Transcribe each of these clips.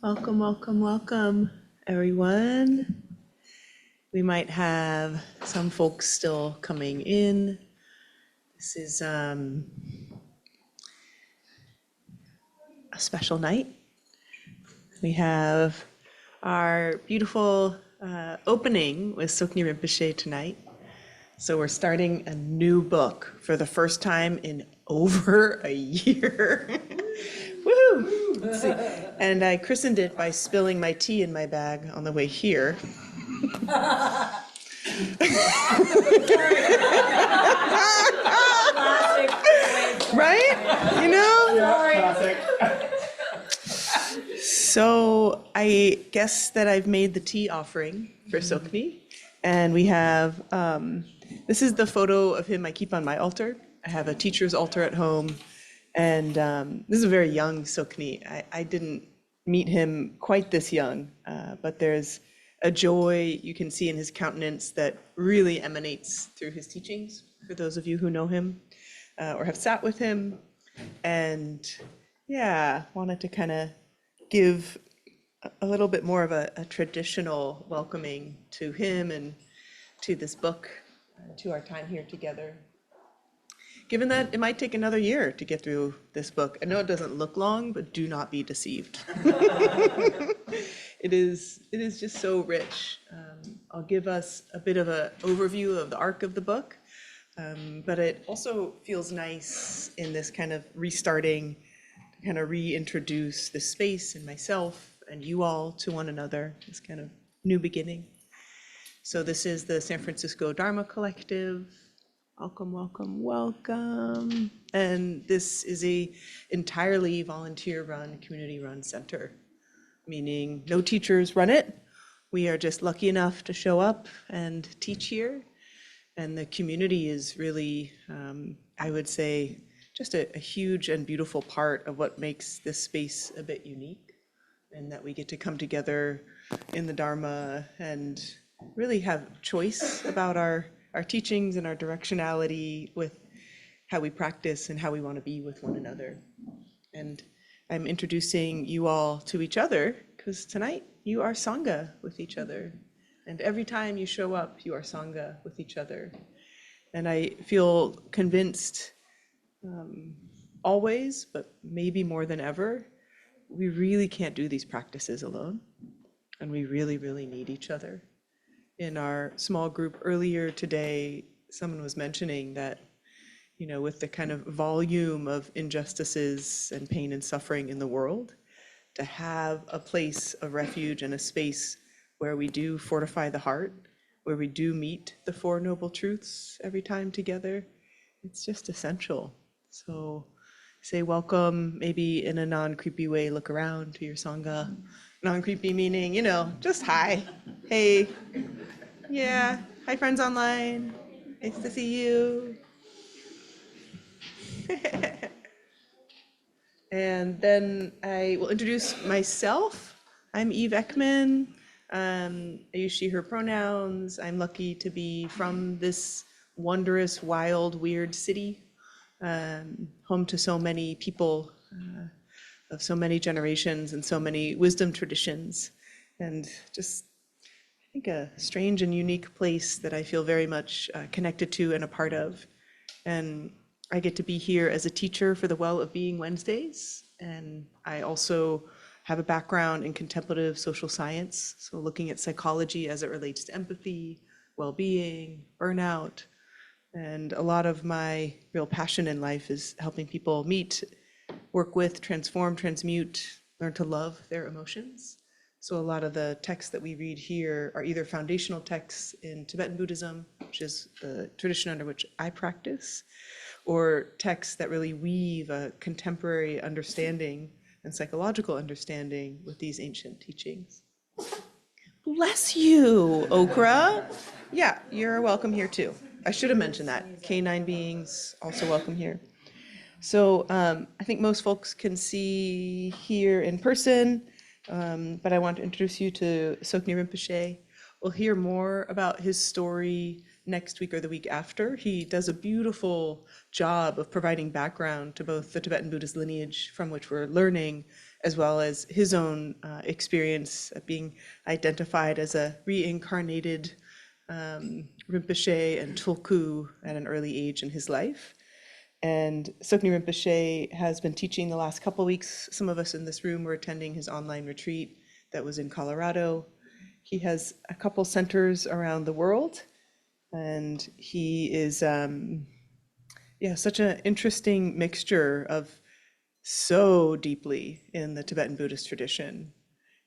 Welcome, welcome, welcome, everyone. We might have some folks still coming in. This is a special night. We have our beautiful opening with Tsoknyi Rinpoche tonight. So we're starting a new book for the first time in over a year. Woo! Let's see. And I christened it by spilling my tea in my bag on the way here. Right? You know? Classic. So I guess that I've made the tea offering for Tsoknyi. And we have, this is the photo of him I keep on my altar. I have a teacher's altar at home. And this is a very young Tsoknyi. I didn't meet him quite this young, but there's a joy you can see in his countenance that really emanates through his teachings, for those of you who know him or have sat with him. And yeah, wanted to kind of give a little bit more of a traditional welcoming to him and to this book, to our time here together. Given that it might take another year to get through this book. I know it doesn't look long, but do not be deceived. It is just so rich. I'll give us a bit of an overview of the arc of the book, but it also feels nice in this kind of restarting, to kind of reintroduce the space and myself and you all to one another, this kind of new beginning. So this is the San Francisco Dharma Collective. Welcome, welcome, welcome. And this is a entirely volunteer-run, community-run center, meaning no teachers run it. We are just lucky enough to show up and teach here. And the community is really, I would say, just a huge and beautiful part of what makes this space a bit unique, and that we get to come together in the Dharma and really have choice about our teachings and our directionality with how we practice and how we want to be with one another. And I'm introducing you all to each other because tonight you are Sangha with each other. And every time you show up, you are Sangha with each other. And I feel convinced always, but maybe more than ever, we really can't do these practices alone. And we really, really need each other. In our small group earlier today, someone was mentioning that, you know, with the kind of volume of injustices and pain and suffering in the world, to have a place of refuge and a space where we do fortify the heart, where we do meet the Four Noble Truths every time together, it's just essential. So say welcome, maybe in a non-creepy way, look around to your Sangha. Non-creepy meaning, you know, just hi, hey. Yeah, hi friends online. Nice to see you. And then I will introduce myself. I'm Eve Ekman. I use she, her pronouns. I'm lucky to be from this wondrous, wild, weird city, home to so many people of so many generations and so many wisdom traditions, and just I think a strange and unique place that I feel very much connected to and a part of. And I get to be here as a teacher for the Well of Being Wednesdays. And I also have a background in contemplative social science. So looking at psychology as it relates to empathy, well-being, burnout. And a lot of my real passion in life is helping people meet, work with, transform, transmute, learn to love their emotions. So a lot of the texts that we read here are either foundational texts in Tibetan Buddhism, which is the tradition under which I practice, or texts that really weave a contemporary understanding and psychological understanding with these ancient teachings. Bless you, Okra. Yeah, you're welcome here too. I should have mentioned that. Canine beings also welcome here. So I think most folks can see here in person. But I want to introduce you to Tsoknyi Rinpoche. We'll hear more about his story next week or the week after. He does a beautiful job of providing background to both the Tibetan Buddhist lineage from which we're learning as well as his own experience of being identified as a reincarnated Rinpoche and Tulku at an early age in his life. And Tsoknyi Rinpoche has been teaching the last couple weeks. Some of us in this room were attending his online retreat that was in Colorado. He has a couple centers around the world, and he is such an interesting mixture of so deeply in the Tibetan Buddhist tradition,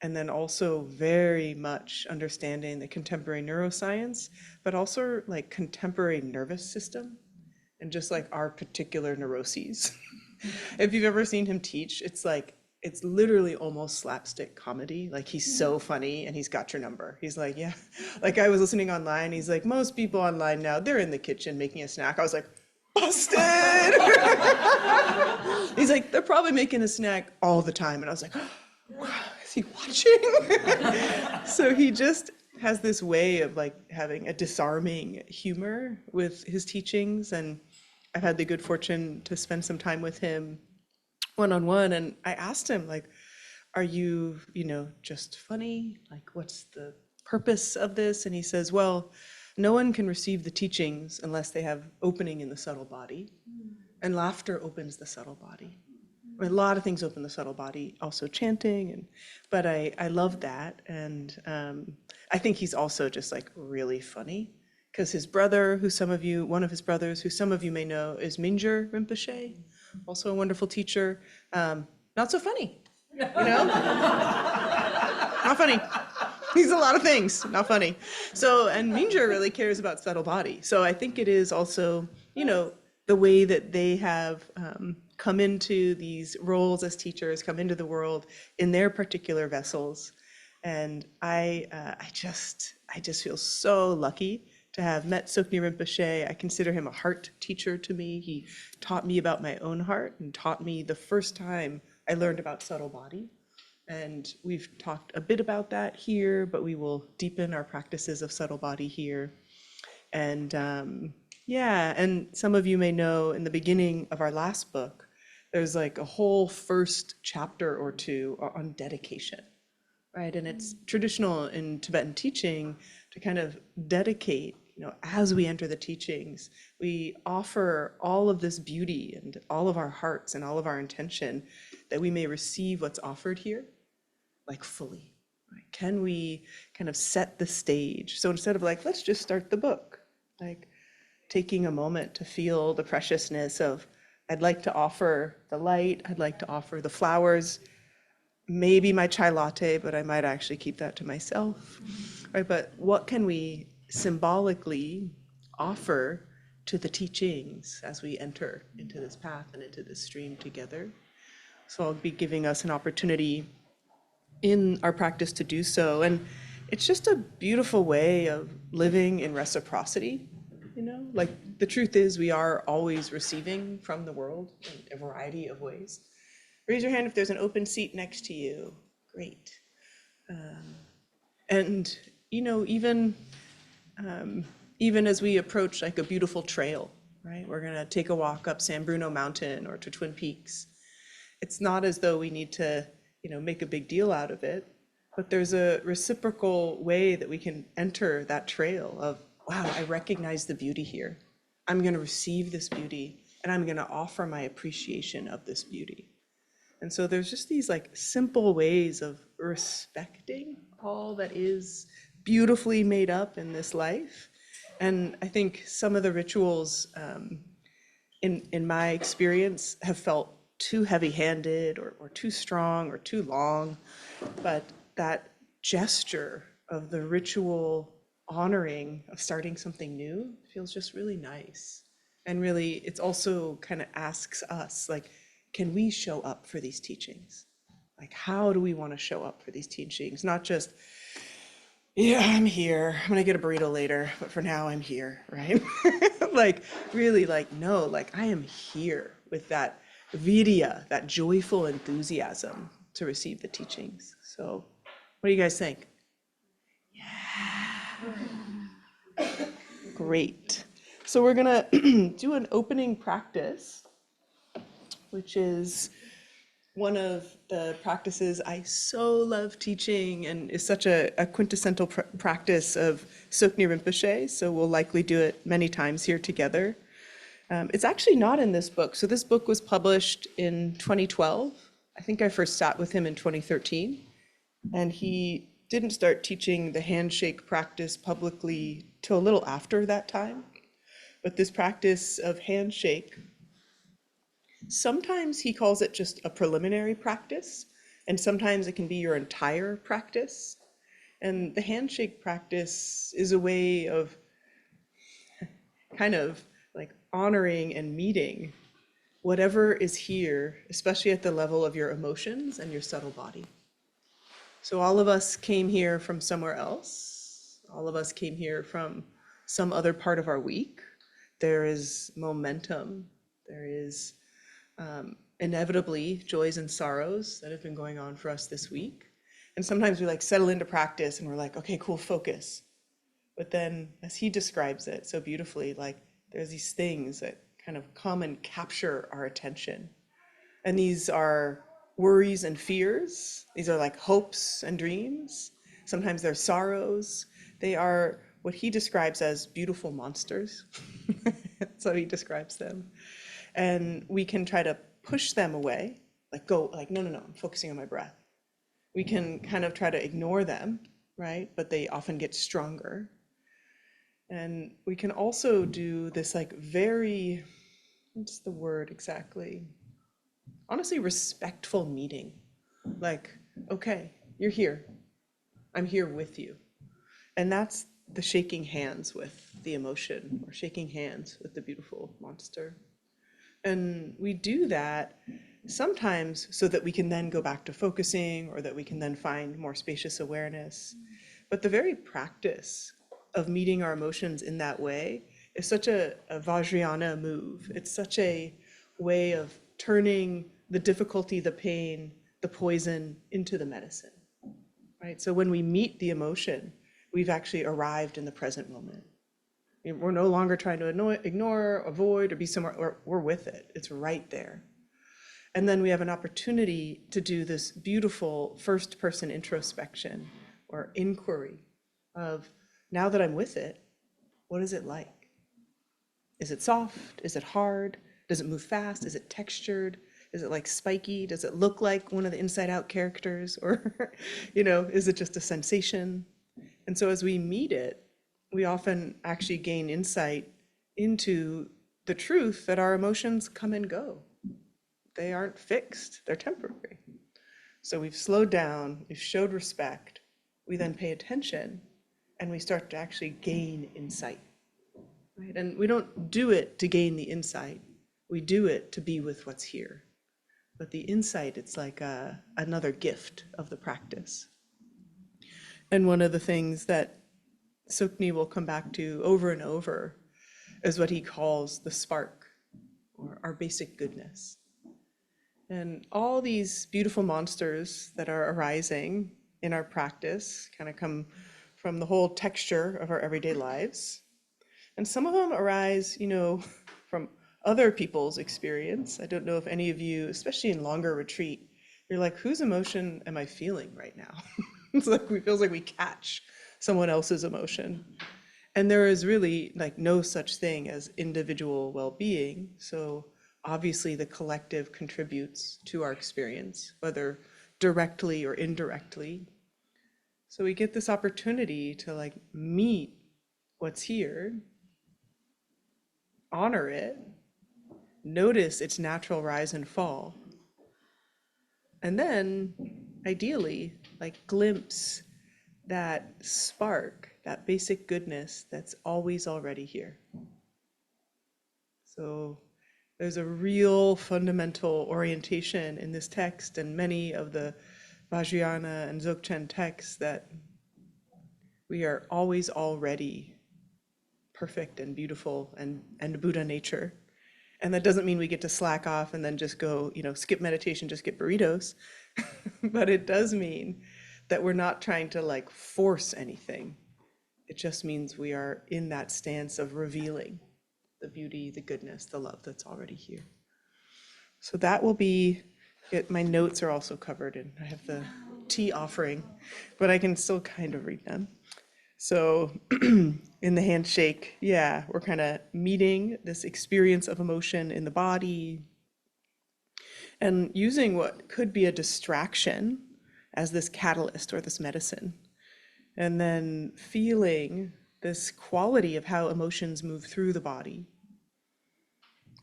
and then also very much understanding the contemporary neuroscience, but also like contemporary nervous system and just like our particular neuroses. If you've ever seen him teach, it's literally almost slapstick comedy. Like, he's so funny and he's got your number. He's like, yeah, like I was listening online. He's like, most people online now, they're in the kitchen making a snack. I was like, busted. He's like, they're probably making a snack all the time. And I was like, is he watching? So he just has this way of like having a disarming humor with his teachings. And I've had the good fortune to spend some time with him one-on-one, and I asked him, like, are you, just funny? Like, what's the purpose of this? And he says, well, no one can receive the teachings unless they have opening in the subtle body, and laughter opens the subtle body. A lot of things open the subtle body, also chanting, but I love that, and I think he's also just like really funny, because his brother, one of his brothers, who some of you may know, is Mingyur Rinpoche, also a wonderful teacher. Not so funny, Not funny. He's a lot of things, not funny. So, and Mingyur really cares about subtle body. So I think it is also, the way that they have come into these roles as teachers, come into the world in their particular vessels. And I just feel so lucky to have met Tsoknyi Rinpoche. I consider him a heart teacher to me. He taught me about my own heart and taught me the first time I learned about subtle body. And we've talked a bit about that here, but we will deepen our practices of subtle body here. And and some of you may know in the beginning of our last book, there's like a whole first chapter or two on dedication, right? And it's traditional in Tibetan teaching to kind of dedicate, as we enter the teachings, we offer all of this beauty and all of our hearts and all of our intention that we may receive what's offered here, like fully. Right? Can we kind of set the stage? So instead of like, let's just start the book, like taking a moment to feel the preciousness of, I'd like to offer the light, I'd like to offer the flowers, maybe my chai latte, but I might actually keep that to myself, right? But what can we symbolically offer to the teachings as we enter into this path and into this stream together? So I'll be giving us an opportunity in our practice to do so. And it's just a beautiful way of living in reciprocity, like the truth is we are always receiving from the world in a variety of ways. Raise your hand if there's an open seat next to you. Great. And, even as we approach like a beautiful trail, right? We're going to take a walk up San Bruno Mountain or to Twin Peaks. It's not as though we need to, make a big deal out of it, but there's a reciprocal way that we can enter that trail of, wow, I recognize the beauty here. I'm going to receive this beauty, and I'm going to offer my appreciation of this beauty. And so there's just these like simple ways of respecting all that is beautifully made up in this life. And I think some of the rituals in my experience have felt too heavy-handed or too strong or too long, but that gesture of the ritual honoring of starting something new feels just really nice. And really, it's also kind of asks us, like, can we show up for these teachings? Like, how do we want to show up for these teachings? Not just, yeah, I'm here. I'm gonna get a burrito later, but for now I'm here, right? Like, really, like, no, like, I am here with that virya, that joyful enthusiasm to receive the teachings. So, what do you guys think? Yeah. Great. So we're gonna do an opening practice, which is one of the practices I so love teaching and is such a quintessential practice of Tsoknyi Rinpoche, so we'll likely do it many times here together. It's actually not in this book. So this book was published in 2012. I think I first sat with him in 2013, and he didn't start teaching the handshake practice publicly till a little after that time. But this practice of handshake, sometimes he calls it just a preliminary practice, and sometimes it can be your entire practice. And the handshake practice is a way of kind of like honoring and meeting whatever is here, especially at the level of your emotions and your subtle body. So all of us came here from somewhere else. All of us came here from some other part of our week. There is momentum. There is inevitably joys and sorrows that have been going on for us this week. And sometimes we like settle into practice and we're like, okay, cool, focus. But then as he describes it so beautifully, like there's these things that kind of come and capture our attention. And these are worries and fears. These are like hopes and dreams. Sometimes they're sorrows. They are what he describes as beautiful monsters. That's how he describes them. And we can try to push them away, like go, like, no, I'm focusing on my breath. We can kind of try to ignore them, right? But they often get stronger. And we can also do this like very, what's the word exactly? Honestly, respectful meeting. Like, okay, you're here. I'm here with you. And that's the shaking hands with the emotion, or shaking hands with the beautiful monster. And we do that sometimes so that we can then go back to focusing, or that we can then find more spacious awareness. But the very practice of meeting our emotions in that way is such a Vajrayana move. It's such a way of turning the difficulty, the pain, the poison into the medicine, right? So when we meet the emotion, we've actually arrived in the present moment. We're no longer trying to ignore, avoid, or be somewhere, we're with it. It's right there. And then we have an opportunity to do this beautiful first person introspection or inquiry of, now that I'm with it, what is it like? Is it soft? Is it hard? Does it move fast? Is it textured? Is it like spiky? Does it look like one of the Inside Out characters? Or, is it just a sensation? And so as we meet it, we often actually gain insight into the truth that our emotions come and go. They aren't fixed, they're temporary. So we've slowed down, we've showed respect, we then pay attention, and we start to actually gain insight. Right? And we don't do it to gain the insight, we do it to be with what's here. But the insight, it's like another gift of the practice. And one of the things that Tsoknyi will come back to over and over is what he calls the spark, or our basic goodness. And all these beautiful monsters that are arising in our practice kind of come from the whole texture of our everyday lives. And some of them arise, from other people's experience. I don't know if any of you, especially in longer retreat, you're like, whose emotion am I feeling right now? It's like it feels like we catch someone else's emotion. And there is really like no such thing as individual well-being. So obviously the collective contributes to our experience, whether directly or indirectly. So we get this opportunity to like meet what's here, honor it, notice its natural rise and fall, and then ideally like glimpse that spark, that basic goodness that's always already here. So there's a real fundamental orientation in this text and many of the Vajrayana and Dzogchen texts that we are always already perfect and beautiful and Buddha nature. And that doesn't mean we get to slack off and then just go, skip meditation, just get burritos. But it does mean that we're not trying to like force anything. It just means we are in that stance of revealing the beauty, the goodness, the love that's already here. So that will be My notes are also covered and I have the tea offering, but I can still kind of read them. So in the handshake, yeah, we're kind of meeting this experience of emotion in the body and using what could be a distraction as this catalyst or this medicine. And then feeling this quality of how emotions move through the body.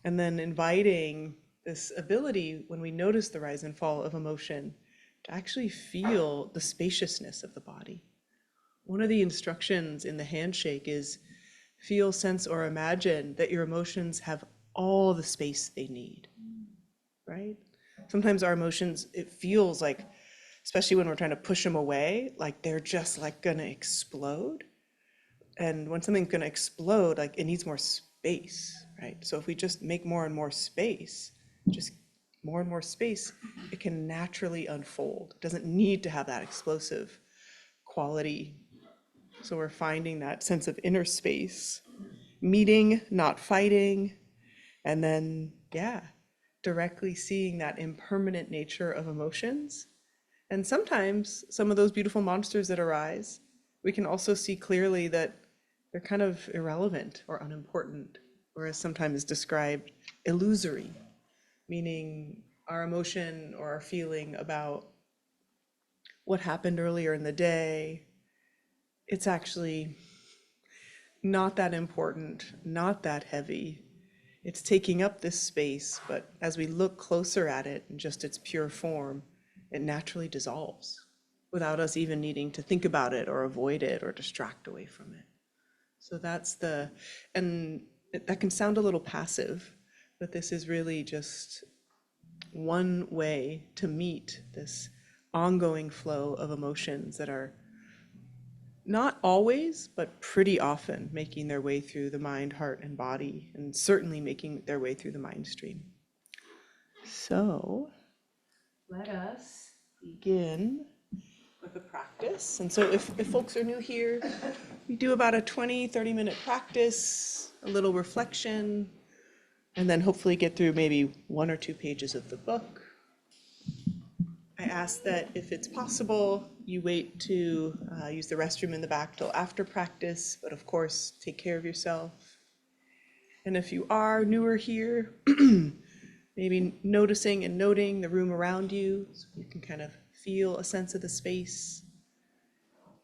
And then inviting this ability when we notice the rise and fall of emotion to actually feel the spaciousness of the body. One of the instructions in the handshake is feel, sense, or imagine that your emotions have all the space they need, right? Sometimes our emotions, it feels like, especially when we're trying to push them away, like they're just like gonna explode. And when something's gonna explode, like it needs more space, right? So if we just make more and more space, just more and more space, it can naturally unfold. It doesn't need to have that explosive quality. So we're finding that sense of inner space, meeting, not fighting, and then, yeah, directly seeing that impermanent nature of emotions. And sometimes some of those beautiful monsters that arise, we can also see clearly that they're kind of irrelevant or unimportant, or as sometimes described, illusory, meaning our emotion or our feeling about what happened earlier in the day, it's actually not that important, not that heavy. It's taking up this space, but as we look closer at it in just its pure form, it naturally dissolves without us even needing to think about it or avoid it or distract away from it. So that's and that can sound a little passive, but this is really just one way to meet this ongoing flow of emotions that are not always, but pretty often making their way through the mind, heart, and body, and certainly making their way through the mind stream. So let us begin with a practice. And so if folks are new here, we do about a 20-30 minute practice, a little reflection, and then hopefully get through maybe 1 or 2 pages of the book. I ask that if it's possible, you wait to use the restroom in the back till after practice, but of course, take care of yourself. And if you are newer here, maybe noticing and noting the room around you, so you can kind of feel a sense of the space,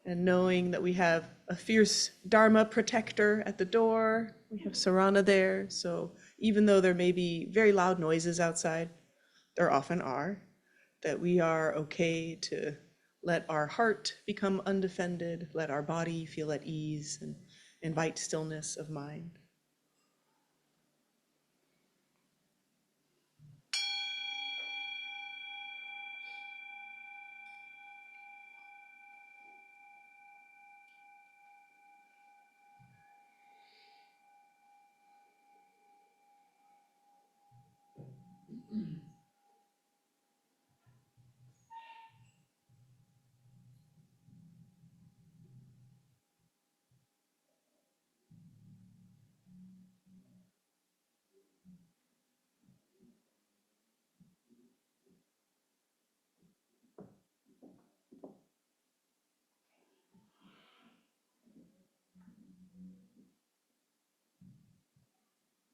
and knowing that we have a fierce Dharma protector at the door. We have Sarana there, so even though there may be very loud noises outside, there often are, that we are okay to let our heart become undefended, let our body feel at ease, and invite stillness of mind.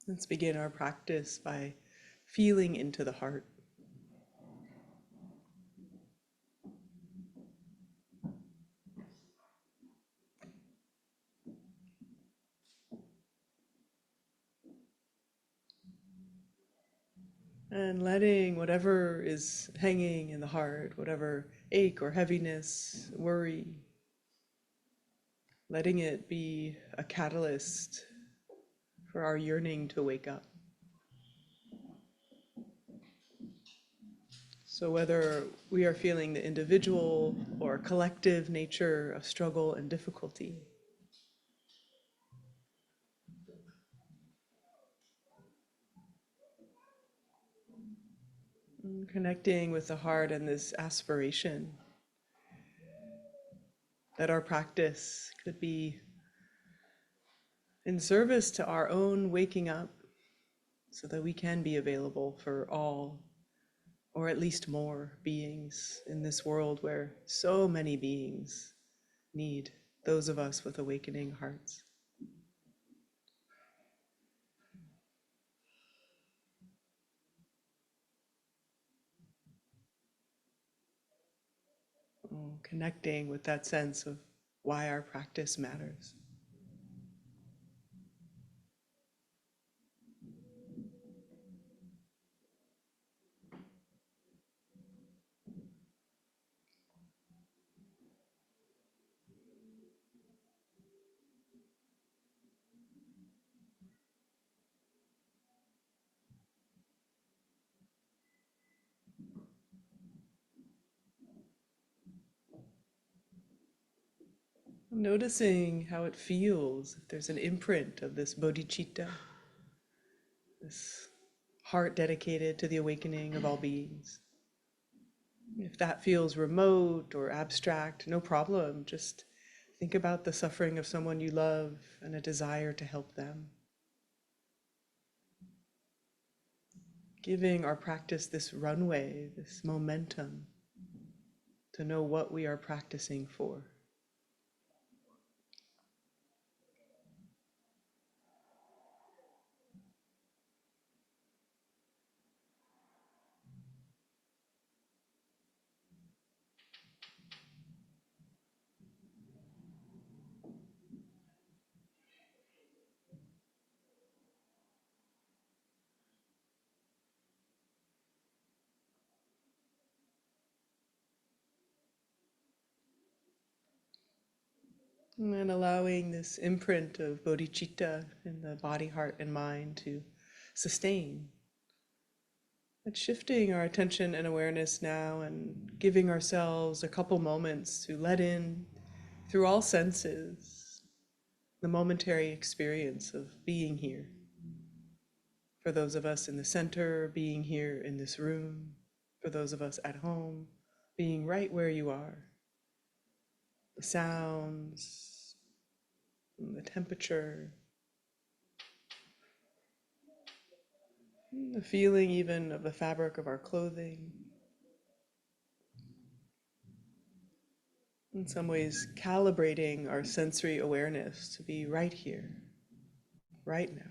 Let's begin our practice by feeling into the heart. And letting whatever is hanging in the heart, whatever ache or heaviness, worry, letting it be a catalyst for our yearning to wake up. So whether we are feeling the individual or collective nature of struggle and difficulty, connecting with the heart and this aspiration that our practice could be in service to our own waking up so that we can be available for all or at least more beings in this world where so many beings need those of us with awakening hearts. Oh, connecting with that sense of why our practice matters. Noticing how it feels, if there's an imprint of this bodhicitta, this heart dedicated to the awakening of all beings. If that feels remote or abstract, no problem. Just think about the suffering of someone you love and a desire to help them. Giving our practice this runway, this momentum to know what we are practicing for. And then allowing this imprint of bodhicitta in the body, heart, and mind to sustain. But shifting our attention and awareness now and giving ourselves a couple moments to let in, through all senses, the momentary experience of being here. For those of us in the center, being here in this room. For those of us at home, being right where you are. The sounds, the temperature, the feeling even of the fabric of our clothing. In some ways, calibrating our sensory awareness to be right here, right now.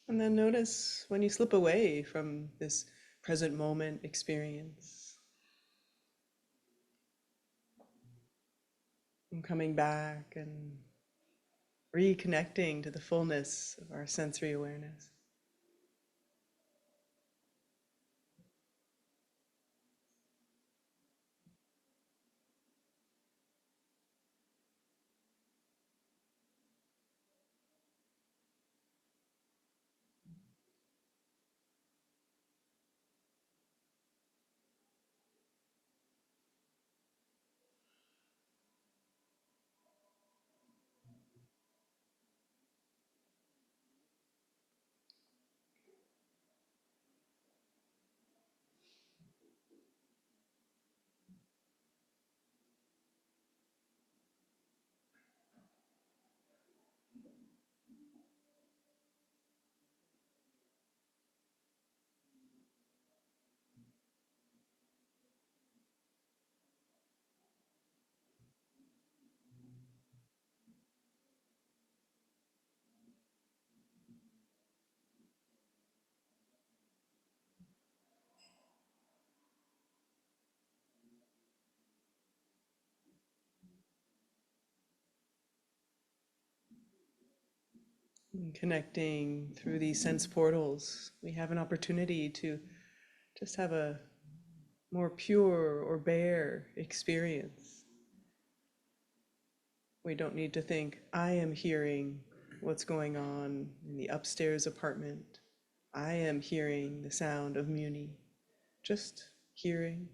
And then notice when you slip away from this present moment experience. And coming back and reconnecting to the fullness of our sensory awareness. And connecting through these sense portals, we have an opportunity to just have a more pure or bare experience. We don't need to think, I am hearing what's going on in the upstairs apartment. I am hearing the sound of Muni. Just hearing.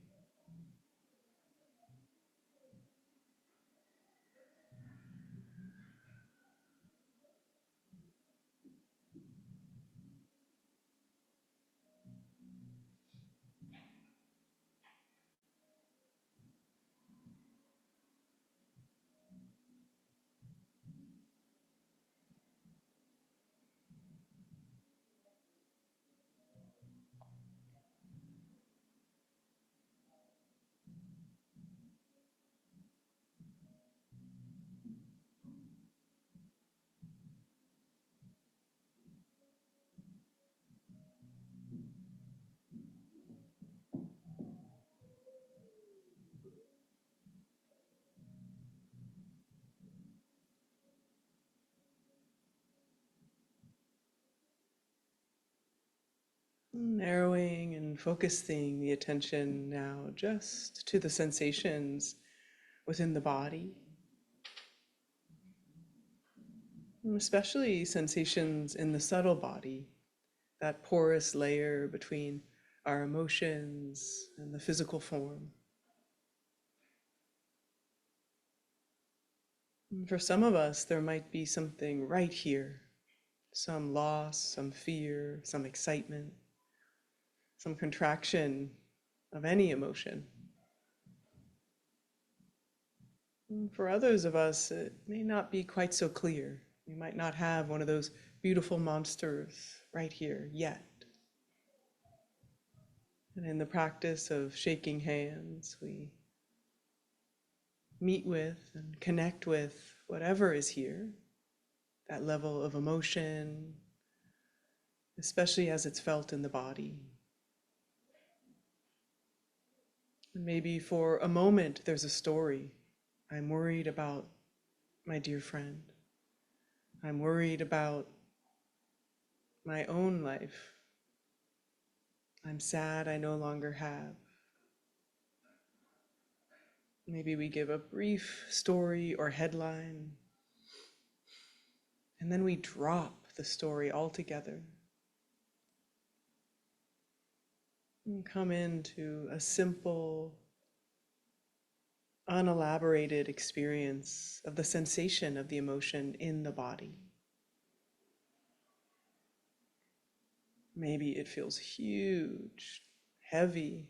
Narrowing and focusing the attention now just to the sensations within the body, and especially sensations in the subtle body, that porous layer between our emotions and the physical form. And for some of us, there might be something right here, some loss, some fear, some excitement, some contraction of any emotion. And for others of us, it may not be quite so clear. We might not have one of those beautiful monsters right here yet. And in the practice of shaking hands, we meet with and connect with whatever is here, that level of emotion, especially as it's felt in the body. And maybe for a moment there's a story. I'm worried about my dear friend. I'm worried about my own life. I'm sad I no longer have. Maybe we give a brief story or headline, and then we drop the story altogether and come into a simple, unelaborated experience of the sensation of the emotion in the body. Maybe it feels huge, heavy.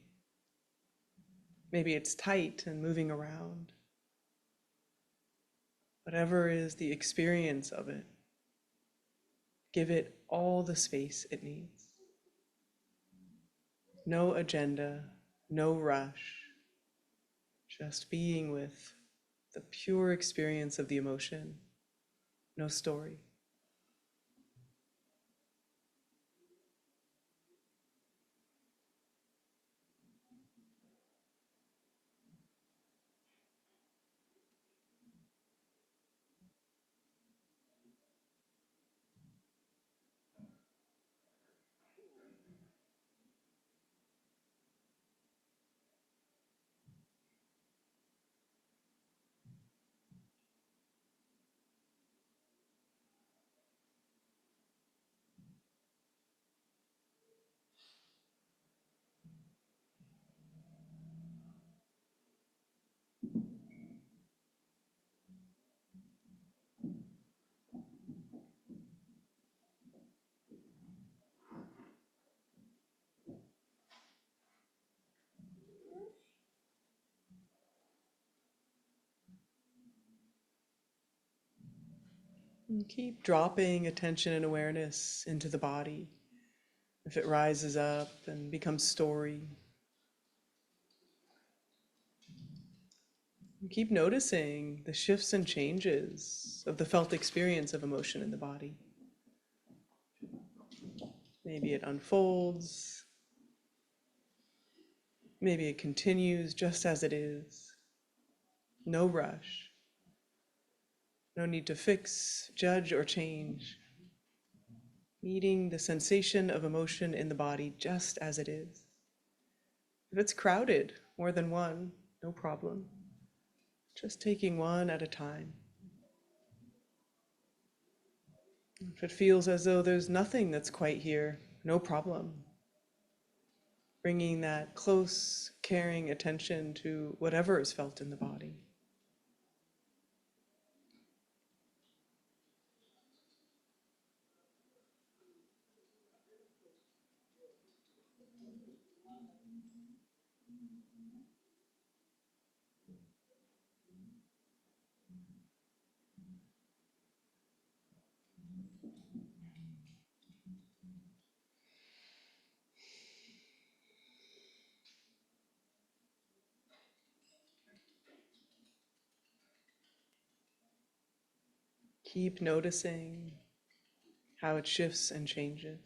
Maybe it's tight and moving around. Whatever is the experience of it, give it all the space it needs. No agenda, no rush, just being with the pure experience of the emotion, no story. And keep dropping attention and awareness into the body. If it rises up and becomes story, and keep noticing the shifts and changes of the felt experience of emotion in the body. Maybe it unfolds, maybe it continues just as it is. No rush, no need to fix, judge, or change. meeting the sensation of emotion in the body just as it is. If it's crowded, more than one, no problem. Just taking one at a time. If it feels as though there's nothing that's quite here, no problem. Bringing that close, caring attention to whatever is felt in the body. Keep noticing how it shifts and changes.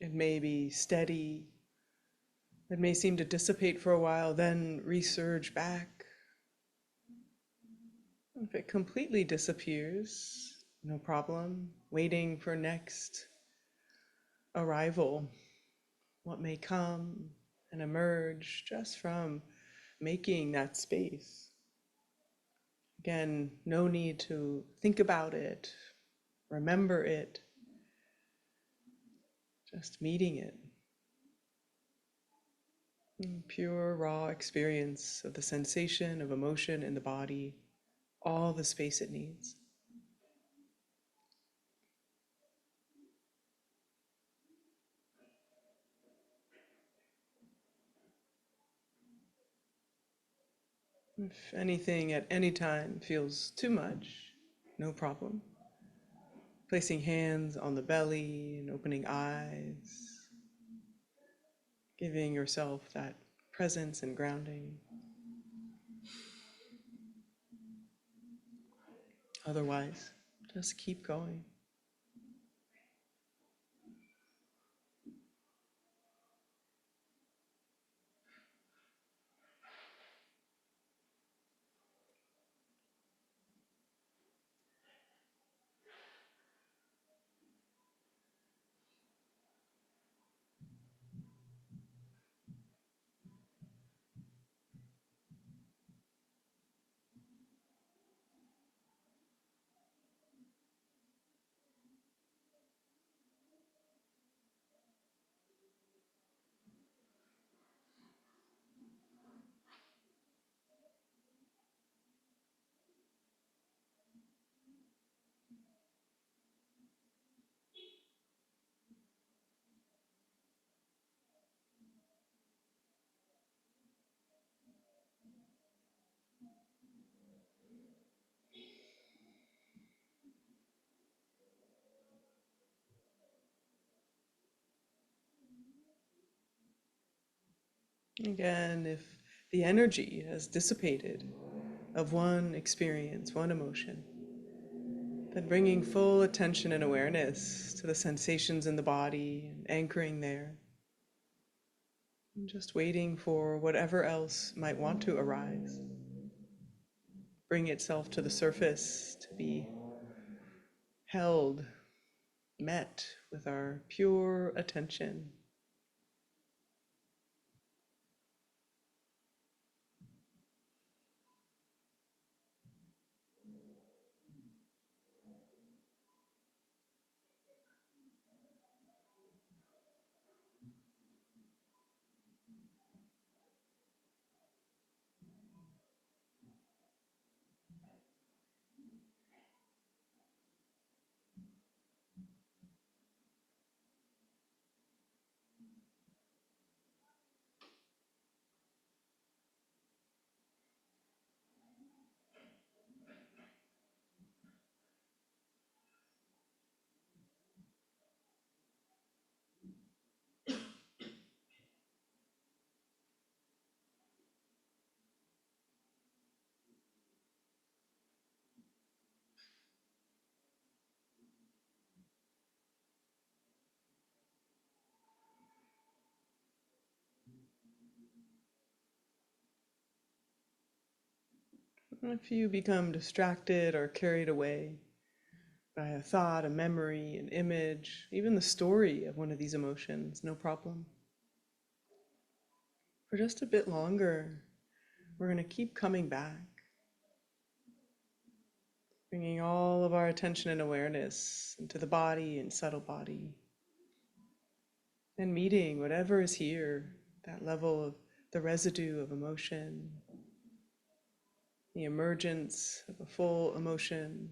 It may be steady, it may seem to dissipate for a while, then resurge back. If it completely disappears, no problem. Waiting for next arrival, what may come and emerge just from making that space. Again, no need to think about it, remember it, just meeting it. Pure, raw experience of the sensation of emotion in the body, all the space it needs. If anything at any time feels too much, no problem. Placing hands on the belly and opening eyes, giving yourself that presence and grounding. Otherwise, just keep going. Again, if the energy has dissipated of one experience, one emotion, then bringing full attention and awareness to the sensations in the body and anchoring there. And just waiting for whatever else might want to arise. Bring itself to the surface to be held, met with our pure attention. If you become distracted or carried away by a thought, a memory, an image, even the story of one of these emotions, no problem. For just a bit longer, we're going to keep coming back, bringing all of our attention and awareness into the body and subtle body, and meeting whatever is here, that level of the residue of emotion, the emergence of a full emotion.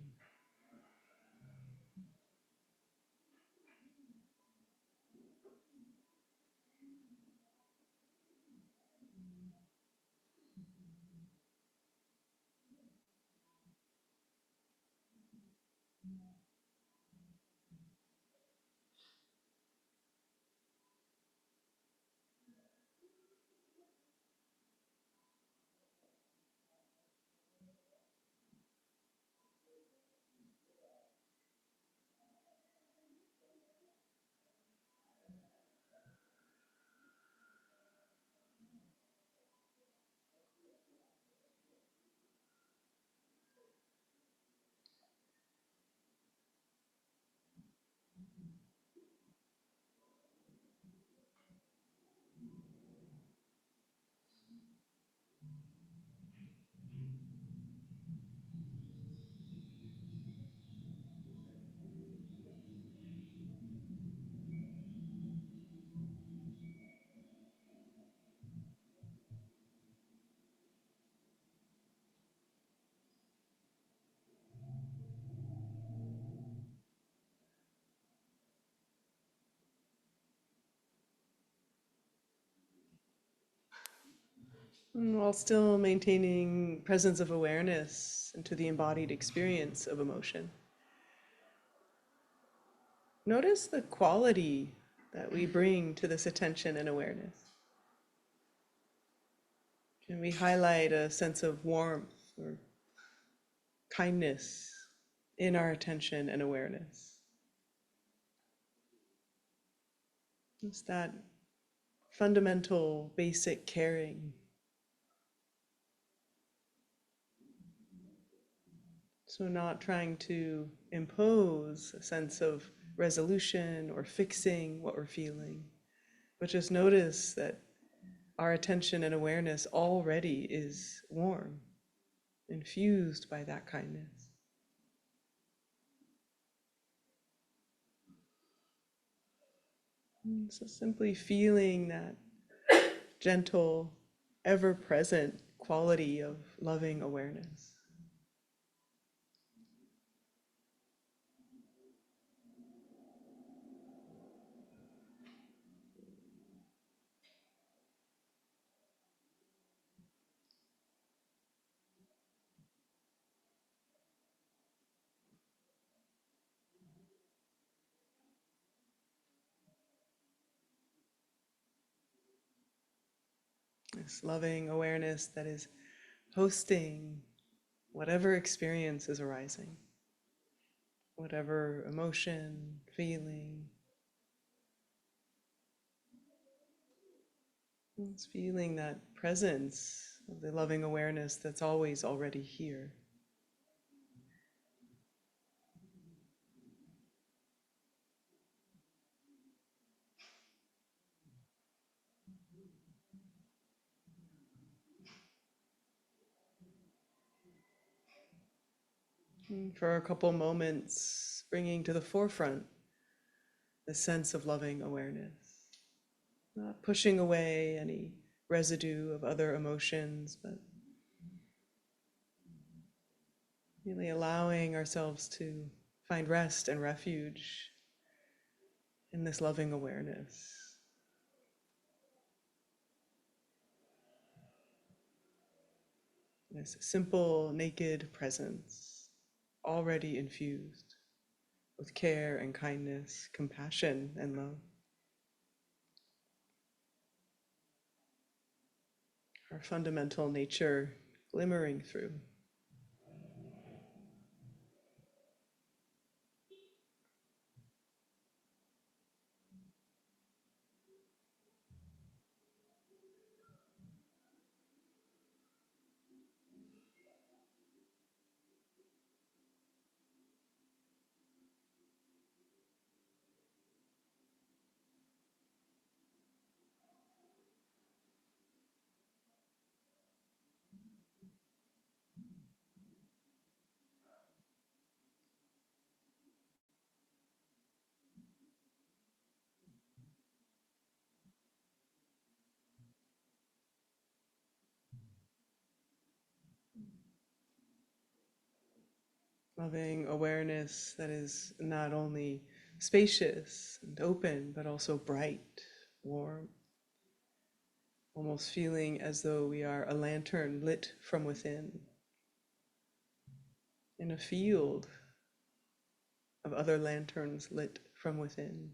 And while still maintaining presence of awareness into the embodied experience of emotion. Notice the quality that we bring to this attention and awareness. Can we highlight a sense of warmth or kindness in our attention and awareness? It's that fundamental, basic caring. So not trying to impose a sense of resolution or fixing what we're feeling, but just notice that our attention and awareness already is warm, infused by that kindness. And so simply feeling that gentle, ever-present quality of loving awareness. This loving awareness that is hosting whatever experience is arising, whatever emotion, feeling. It's feeling that presence of the loving awareness that's always already here. And for a couple moments, bringing to the forefront the sense of loving awareness, not pushing away any residue of other emotions, but really allowing ourselves to find rest and refuge in this loving awareness. This simple, naked presence, already infused with care and kindness, compassion and love. Our fundamental nature glimmering through. Loving awareness that is not only spacious and open, but also bright, warm, almost feeling as though we are a lantern lit from within in a field of other lanterns lit from within.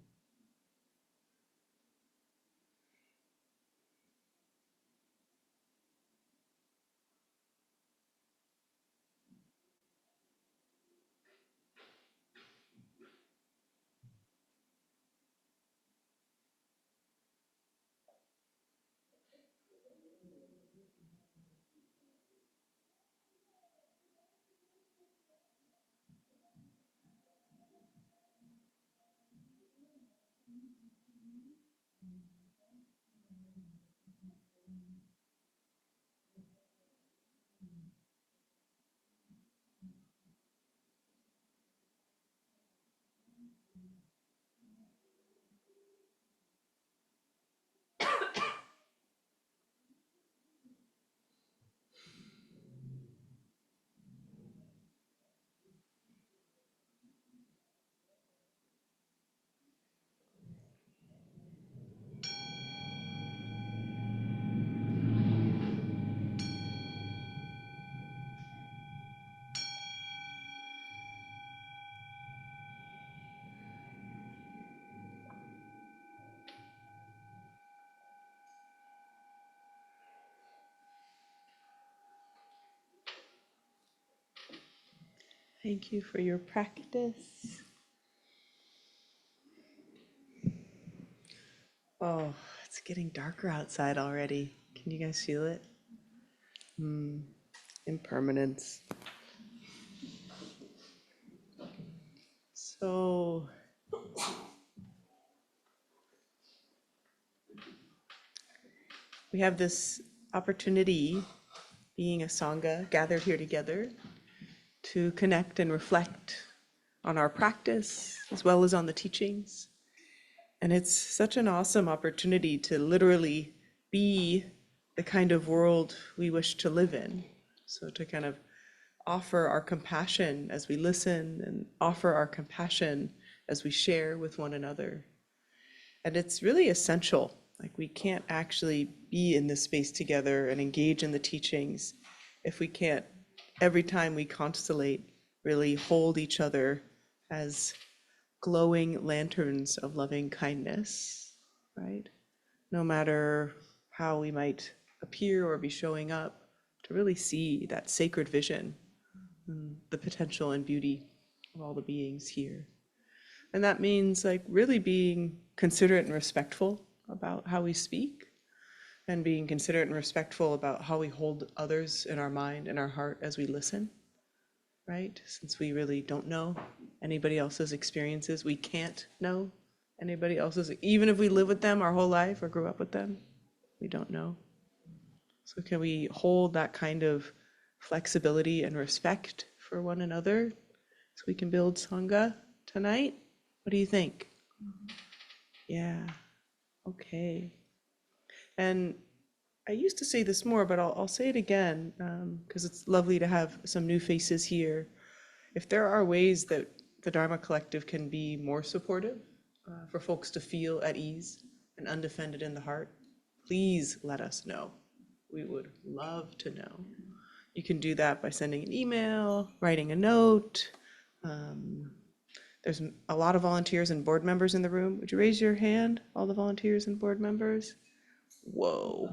Thank you for your practice. Oh, it's getting darker outside already. Can you guys feel it? Impermanence. So, we have this opportunity, being a Sangha, gathered here together, to connect and reflect on our practice as well as on the teachings. And it's such an awesome opportunity to literally be the kind of world we wish to live in. So to kind of offer our compassion as we listen and offer our compassion as we share with one another. And it's really essential. Like, we can't actually be in this space together and engage in the teachings if we can't, every time we constellate, really hold each other as glowing lanterns of loving kindness, right? No matter how we might appear or be showing up, to really see that sacred vision and the potential and beauty of all the beings here. And that means like really being considerate and respectful about how we speak, and being considerate and respectful about how we hold others in our mind and our heart as we listen, right? Since we really don't know anybody else's experiences, we can't know anybody else's, even if we live with them our whole life or grew up with them, we don't know. So can we hold that kind of flexibility and respect for one another so we can build Sangha tonight? What do you think? Yeah, okay. And I used to say this more, but I'll say it again, because it's lovely to have some new faces here. If there are ways that the Dharma Collective can be more supportive for folks to feel at ease and undefended in the heart, please let us know. We would love to know. You can do that by sending an email, writing a note. There's a lot of volunteers and board members in the room. Would you raise your hand, all the volunteers and board members? Whoa.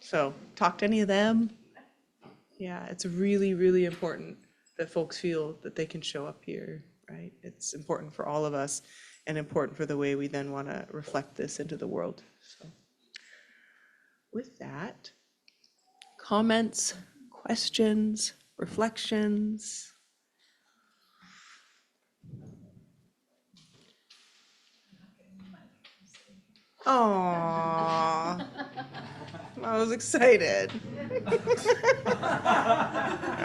So talk to any of them. Yeah, it's really, really important that folks feel that they can show up here, right? It's important for all of us and important for the way we then want to reflect this into the world. So with that, comments, questions, reflections? Aww, I was excited. All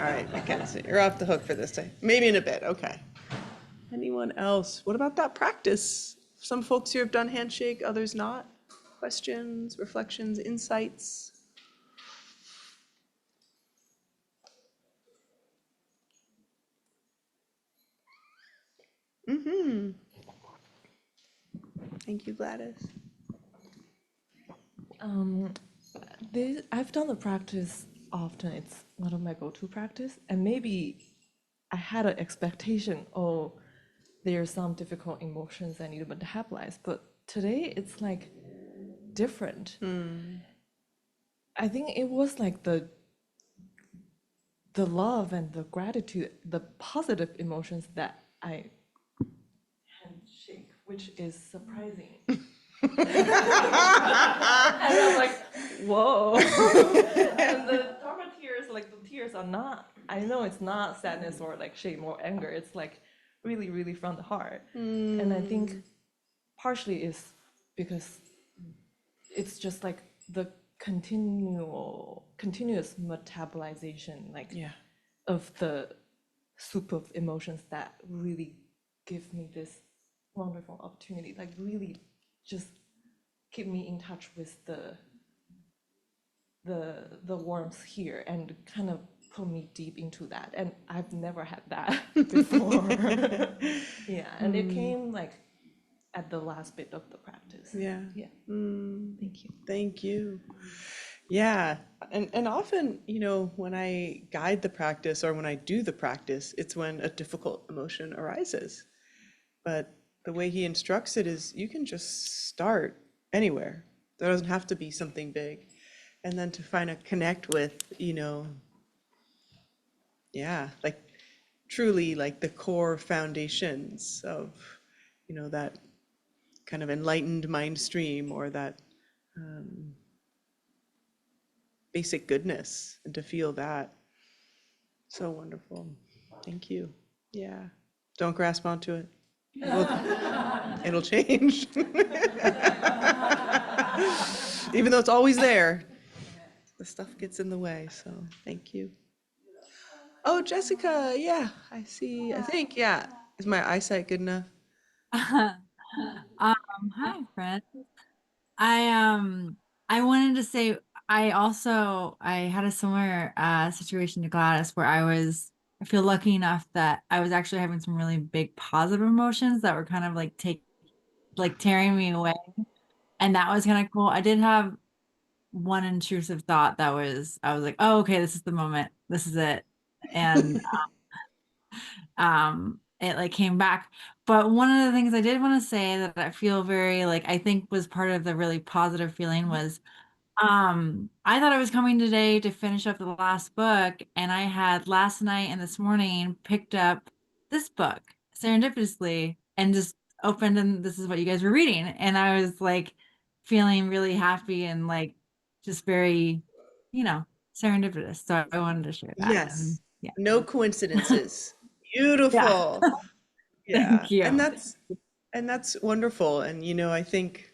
right, Mackenzie, you're off the hook for this day. Maybe in a bit, okay. Anyone else? What about that practice? Some folks here have done handshake, others not. Questions, reflections, insights? Thank you, Gladys. I've done the practice often. It's one of my go-to practice, and maybe I had an expectation, oh, there's some difficult emotions I need to metabolize, but today it's like different. I think it was like the love and the gratitude, the positive emotions that I handshake, which is surprising. And I'm like, whoa. And the Dharma tears, like the tears are not, I know it's not sadness or like shame or anger. It's like really, really from the heart. And I think partially is because it's just like the continuous metabolization, like of the soup of emotions that really give me this wonderful opportunity, like really just keep me in touch with the warmth here and kind of put me deep into that. And I've never had that before. Yeah, and it came like at the last bit of the practice. Yeah. Thank you. Thank you. Yeah. And often, when I guide the practice or when I do the practice, it's when a difficult emotion arises. But the way he instructs it is you can just start anywhere. There doesn't have to be something big. And then to find a connect with, like truly like the core foundations of, that kind of enlightened mind stream or that basic goodness, and to feel that. So wonderful. Thank you. Yeah. Don't grasp onto it. It'll change. Even though it's always there, the stuff gets in the way. So thank you. Oh, Jessica. Yeah, I see. I think, yeah. Is my eyesight good enough? Hi, friend. I I wanted to say I had a similar situation to Gladys where I feel lucky enough that I was actually having some really big positive emotions that were kind of like tearing me away. And that was kind of cool. I did have one intrusive thought I was like, oh, okay, this is the moment. This is it. And it like came back. But one of the things I did want to say that I feel very like I think was part of the really positive feeling was I thought I was coming today to finish up the last book, and I had last night and this morning picked up this book serendipitously and just opened, and this is what you guys were reading, and I was like feeling really happy and like just very, you know, serendipitous. So I wanted to share that. And Yes. yeah. No coincidences. Yeah. Beautiful. Yeah. Thank you. And that's wonderful. And I think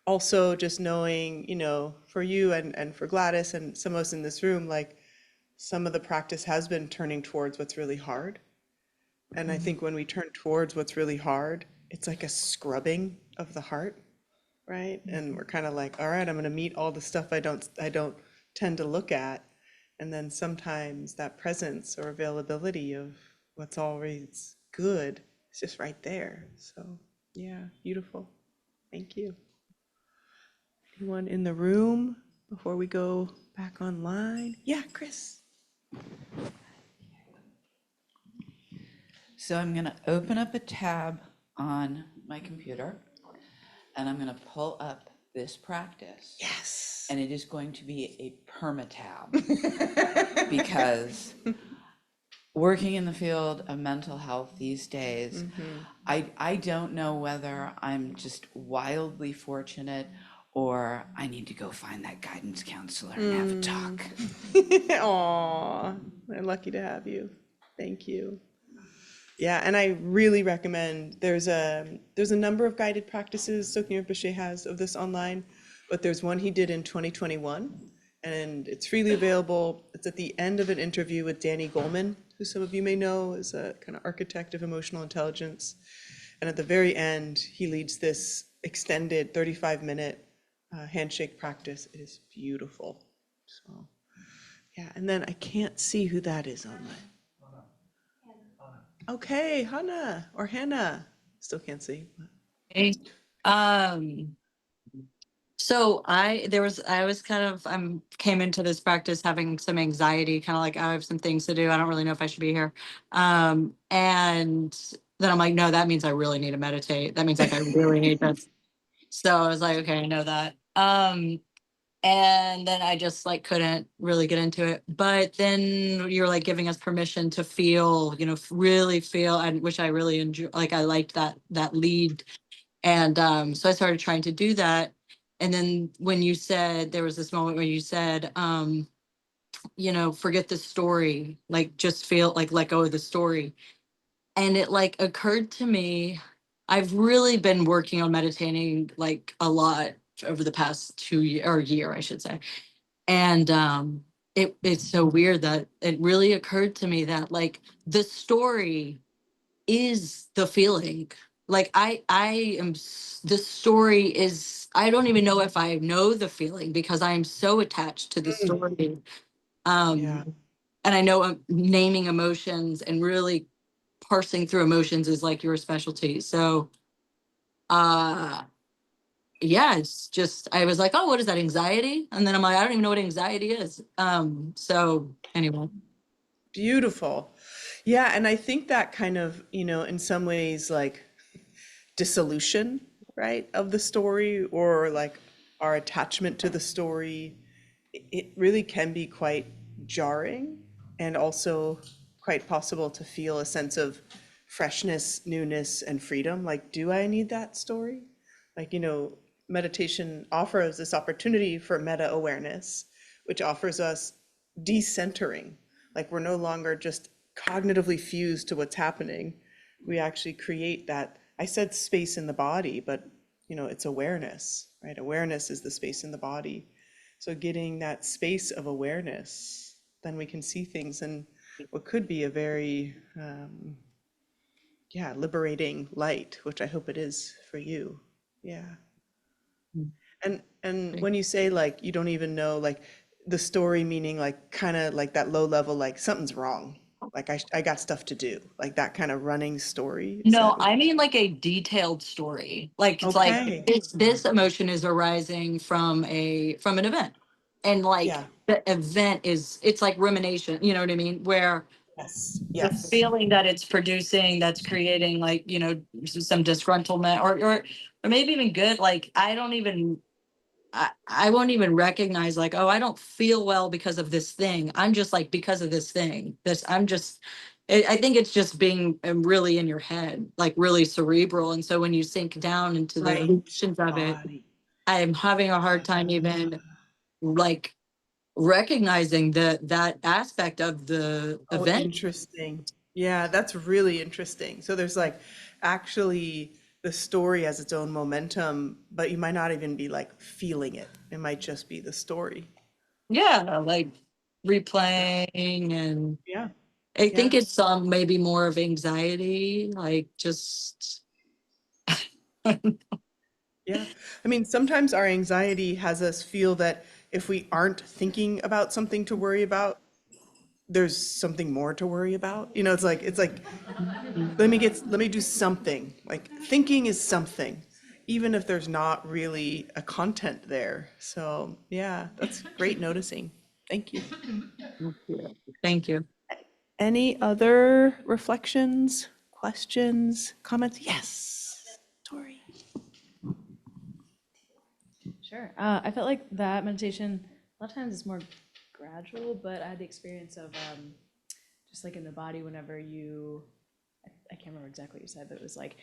also just knowing, for you and for Gladys and some of us in this room, like some of the practice has been turning towards what's really hard. And I think when we turn towards what's really hard, it's like a scrubbing of the heart, right? And we're kind of like, all right, I'm going to meet all the stuff I don't tend to look at. And then sometimes that presence or availability of what's always good is just right there. So yeah, beautiful. Thank you. Anyone in the room before we go back online? Yeah, Chris. So I'm going to open up a tab on my computer and I'm going to pull up this practice. Yes. And it is going to be a permatab because working in the field of mental health these days, I don't know whether I'm just wildly fortunate or I need to go find that guidance counselor and have a talk. Aw, I'm lucky to have you. Thank you. Yeah, and I really recommend, there's a number of guided practices Tsoknyi Rinpoche has of this online, but there's one he did in 2021, and it's freely available. It's at the end of an interview with Danny Goleman, who some of you may know is a kind of architect of emotional intelligence. And at the very end, he leads this extended 35-minute handshake practice. It is beautiful. So, yeah, and then I can't see who that is on my. Okay, Hannah or Hannah. Still can't see. Hey, um, so I was kind of came into this practice having some anxiety, kind of like I have some things to do. I don't really know if I should be here. And then I'm like, no, that means I really need to meditate. That means like I really need this. So I was like, okay, I know that. And then I just like couldn't really get into it. But then you're like giving us permission to feel, really feel, and which I really enjoy. Like I liked that lead. And so I started trying to do that. And then when you said, there was this moment where you said, forget the story, like just feel like let go of the story. And it like occurred to me, I've really been working on meditating like a lot over the past 2 year or year, I should say. And it's so weird that it really occurred to me that like the story is the feeling. Like the story is, I don't even know if I know the feeling because I am so attached to the Mm, story. yeah, um and I know naming emotions and really parsing through emotions is like your specialty. So uh yeah, it's just I was like, oh, what is that, anxiety? And then I'm like, I don't even know what anxiety is. So anyway. beautiful. Yeah, and I think that kind of, in some ways, like dissolution, right, of the story or like our attachment to the story, it really can be quite jarring and also quite possible to feel a sense of freshness, newness, and freedom. Like, do I need that story? Like, meditation offers this opportunity for meta awareness, which offers us decentering. Like, we're no longer just cognitively fused to what's happening. We actually create that. I said space in the body, but it's awareness, right? Awareness is the space in the body. So getting that space of awareness, then we can see things in what could be a very, yeah, liberating light, which I hope it is for you. Yeah. And when you say like you don't even know like the story, meaning like kind of like that low level, like something's wrong, like I got stuff to do, like that kind of running story. Is No, that I mean like a detailed story. Like it's like okay? this emotion is arising from an event. And like Yeah. the event is, it's like rumination, you know what I mean? Where Yes. the Yes. feeling that it's producing, that's creating like, some disgruntlement or maybe even good. Like I won't even recognize like, oh, I don't feel well because of this thing. I'm just like, because of this thing. I think it's just being really in your head, like really cerebral. And so when you sink down into the Right. emotions of it, Body. I'm having a hard time even like recognizing that aspect of the Oh, event. interesting. Yeah, that's really interesting. So there's like actually the story has its own momentum, but you might not even be like feeling it. It might just be the story. Yeah, like replaying. And Yeah. I think Yeah. it's some maybe more of anxiety, like just Yeah. I mean, sometimes our anxiety has us feel that if we aren't thinking about something to worry about, there's something more to worry about. It's like let me do something. Like thinking is something, even if there's not really a content there. So yeah, that's great noticing. Thank you. thank you. Any other reflections, questions, comments? Yes, Tori. Sure. I felt like that meditation, a lot of times it's more gradual, but I had the experience of just like in the body, whenever I can't remember exactly what you said, but it was like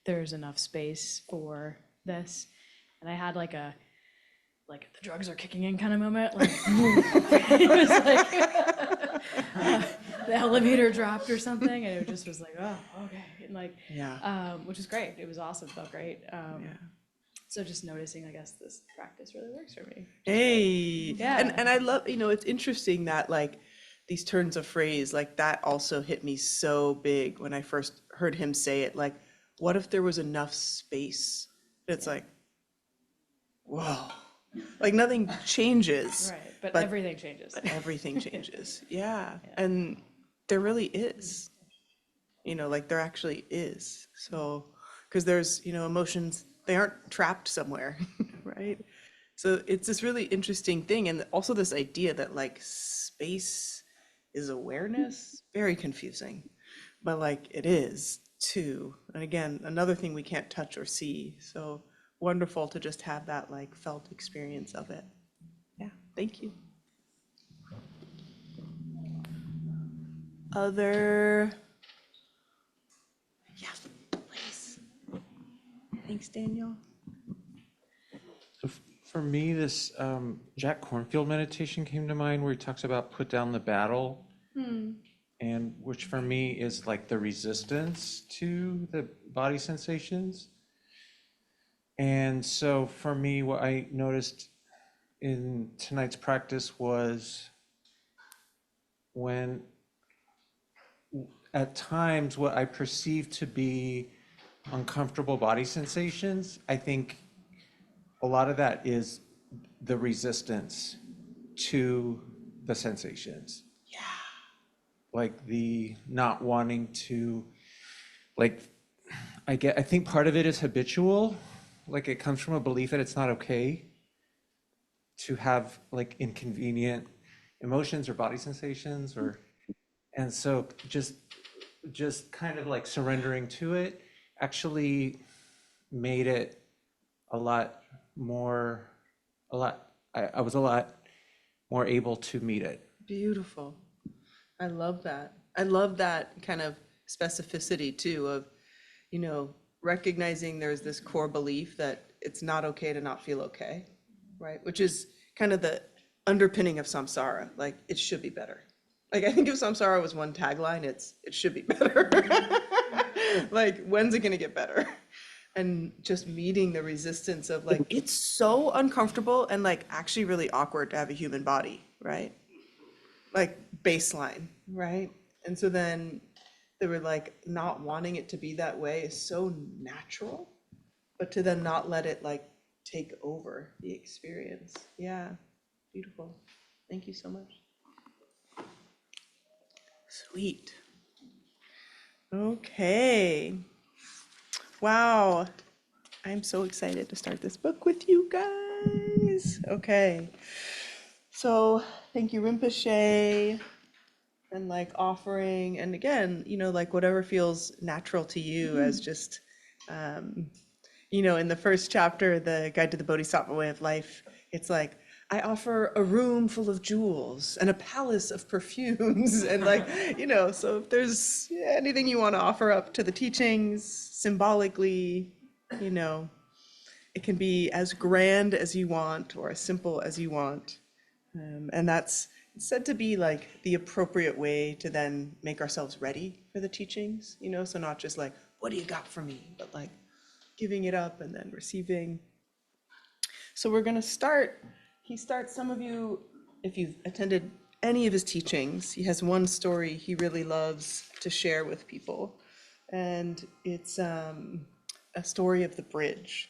there's enough space for this. And I had like the drugs are kicking in kind of moment. Like it was like the elevator dropped or something, and it just was like, oh, okay, and like, Yeah. which is great. It was awesome, felt great. Yeah. So just noticing, I guess this practice really works for me. Hey. Yeah. And I love, it's interesting that like these turns of phrase, like that also hit me so big when I first heard him say it. Like, what if there was enough space? It's like, whoa. Like nothing changes, Right, but but everything changes. everything changes. Yeah. Yeah. And there really is. like there actually is. So, because there's, emotions, they aren't trapped somewhere, right? So it's this really interesting thing. And also this idea that like space is awareness, very confusing, but like it is too. And again, another thing we can't touch or see. So wonderful to just have that like felt experience of it. Yeah, thank you. Other, yeah, please. Thanks, Daniel. So for me, this Jack Kornfield meditation came to mind where he talks about put down the battle, and which for me is like the resistance to the body sensations. And so for me, what I noticed in tonight's practice was when at times what I perceive to be uncomfortable body sensations, I think a lot of that is the resistance to the sensations. Yeah. Like the not wanting to, like, I think part of it is habitual. Like it comes from a belief that it's not okay to have like inconvenient emotions or body sensations and so just kind of like surrendering to it actually made it a lot more, I was a lot more able to meet it. Beautiful. I love that. I love that kind of specificity too of, recognizing there's this core belief that it's not okay to not feel okay, right? Which is kind of the underpinning of samsara. Like it should be better. Like I think if samsara was one tagline, it should be better. Like when's it gonna get better? And just meeting the resistance of like it's so uncomfortable and like actually really awkward to have a human body, right? Like baseline, right? And so then they were like not wanting it to be that way is so natural, but to then not let it like take over the experience. Yeah, beautiful. Thank you so much. Sweet. Okay. Wow. I'm so excited to start this book with you guys. Okay. So thank you, Rinpoche, and like offering, and again, like whatever feels natural to you as just, in the first chapter, the Guide to the Bodhisattva Way of Life, it's like, I offer a room full of jewels and a palace of perfumes. And like, so if there's anything you want to offer up to the teachings symbolically, it can be as grand as you want or as simple as you want. And that's said to be like the appropriate way to then make ourselves ready for the teachings, so not just like, what do you got for me? But like giving it up and then receiving. So we're going to start. He starts, some of you, if you've attended any of his teachings, he has one story he really loves to share with people. And it's a story of the bridge.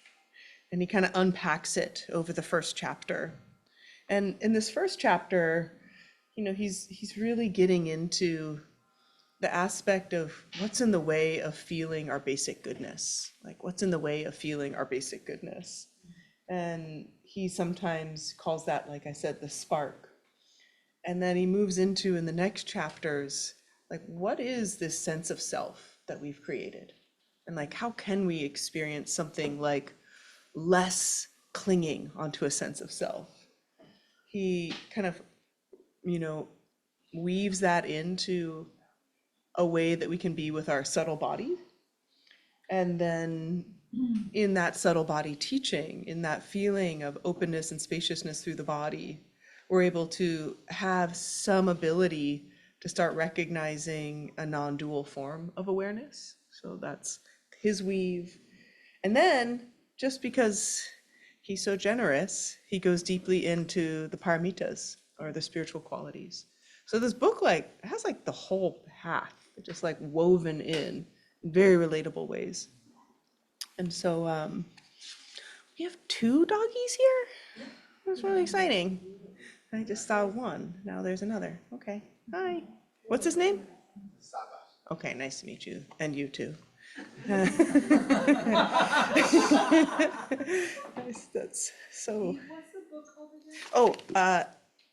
And he kind of unpacks it over the first chapter. And in this first chapter, he's really getting into the aspect of what's in the way of feeling our basic goodness. Like what's in the way of feeling our basic goodness. And he sometimes calls that, like I said, the spark. And then he moves into, in the next chapters, like what is this sense of self that we've created? And like how can we experience something like less clinging onto a sense of self? He kind of, weaves that into a way that we can be with our subtle body. And then in that subtle body teaching, in that feeling of openness and spaciousness through the body, we're able to have some ability to start recognizing a non-dual form of awareness. So that's his weave. And then, just because he's so generous, he goes deeply into the paramitas, or the spiritual qualities. So this book like has like the whole path just like woven in very relatable ways. And so we have 2 doggies here. That's really exciting. I just saw one. Now there's another. Okay. Hi. What's his name? Okay, nice to meet you, and you too. That's so. What's the book called again? Oh,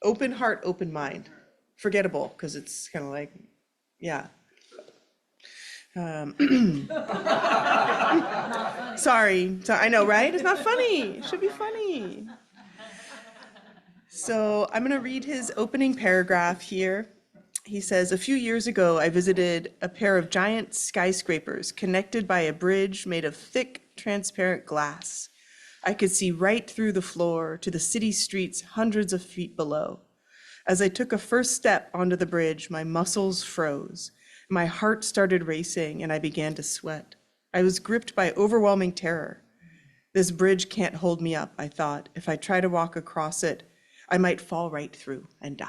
open heart, open mind. Forgettable, because it's kind of like, yeah. Sorry, I know, right? It's not funny. It should be funny. So I'm going to read his opening paragraph here. He says, a few years ago, I visited a pair of giant skyscrapers connected by a bridge made of thick, transparent glass. I could see right through the floor to the city streets hundreds of feet below. As I took a first step onto the bridge, my muscles froze. My heart started racing and I began to sweat. I was gripped by overwhelming terror. This bridge can't hold me up, I thought. If I try to walk across it, I might fall right through and die.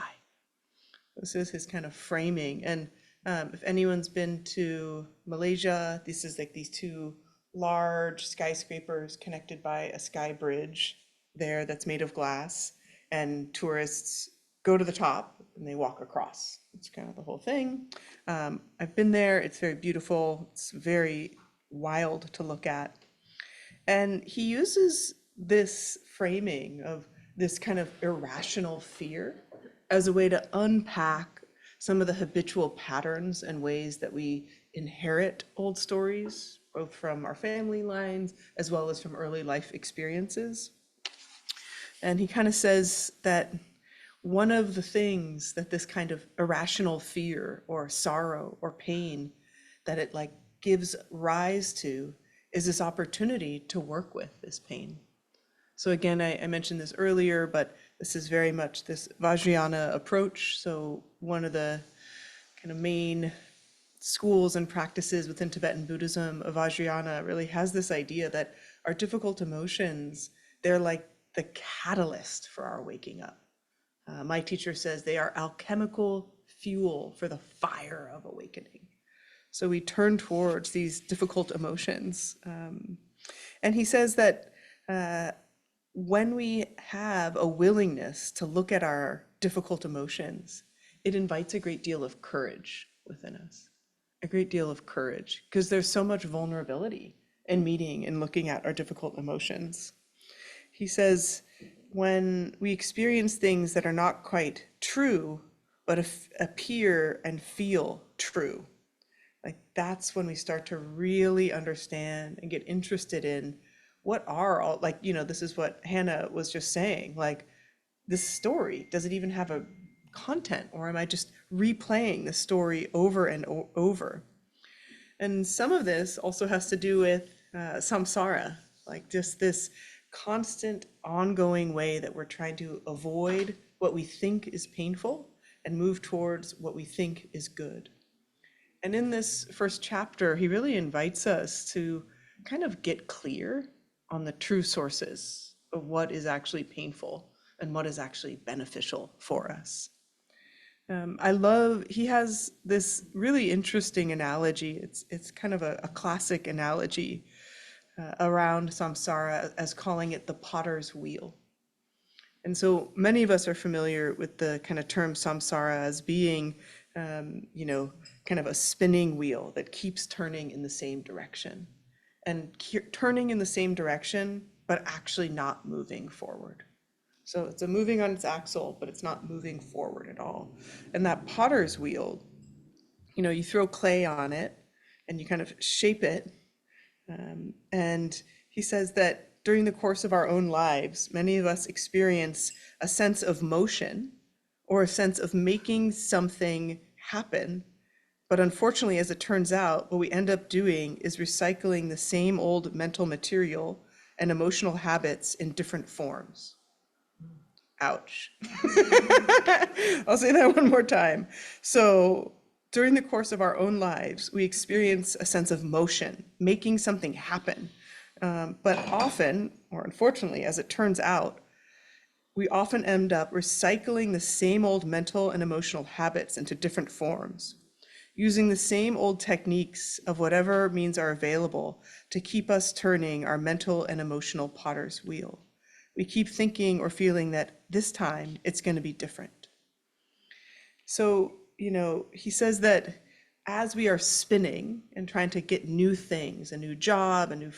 This is his kind of framing. And if anyone's been to Malaysia, this is like these two large skyscrapers connected by a sky bridge there that's made of glass. And tourists go to the top and they walk across. It's kind of the whole thing. I've been there. It's very beautiful. It's very wild to look at. And he uses this framing of this kind of irrational fear as a way to unpack some of the habitual patterns and ways that we inherit old stories, both from our family lines as well as from early life experiences. And he kind of says that one of the things that this kind of irrational fear or sorrow or pain that it like gives rise to is this opportunity to work with this pain. So again, I mentioned this earlier, but this is very much this Vajrayana approach. So one of the kind of main schools and practices within Tibetan Buddhism of Vajrayana really has this idea that our difficult emotions, they're like the catalyst for our waking up. My teacher says they are alchemical fuel for the fire of awakening. So we turn towards these difficult emotions. And he says that when we have a willingness to look at our difficult emotions, it invites a great deal of courage within us, a great deal of courage, because there's so much vulnerability in meeting and looking at our difficult emotions. He says, when we experience things that are not quite true, but appear and feel true, like that's when we start to really understand and get interested in what are all, like, this is what Hannah was just saying, like this story, does it even have a content, or am I just replaying the story over and over? And some of this also has to do with samsara, like just this constant ongoing way that we're trying to avoid what we think is painful and move towards what we think is good. And in this first chapter, he really invites us to kind of get clear on the true sources of what is actually painful and what is actually beneficial for us. He has this really interesting analogy. It's kind of a classic analogy around samsara as calling it the potter's wheel. And so many of us are familiar with the kind of term samsara as being, kind of a spinning wheel that keeps turning in the same direction. And turning in the same direction, but actually not moving forward. So it's moving on its axle, but it's not moving forward at all. And that potter's wheel, you throw clay on it and you kind of shape it. And he says that during the course of our own lives, many of us experience a sense of motion or a sense of making something happen. But unfortunately, as it turns out, what we end up doing is recycling the same old mental material and emotional habits in different forms. Ouch. I'll say that one more time. So during the course of our own lives, we experience a sense of motion, making something happen. But often, or unfortunately, as it turns out, we often end up recycling the same old mental and emotional habits into different forms, using the same old techniques of whatever means are available to keep us turning our mental and emotional potter's wheel. We keep thinking or feeling that this time it's going to be different. So, he says that as we are spinning and trying to get new things, a new job, a new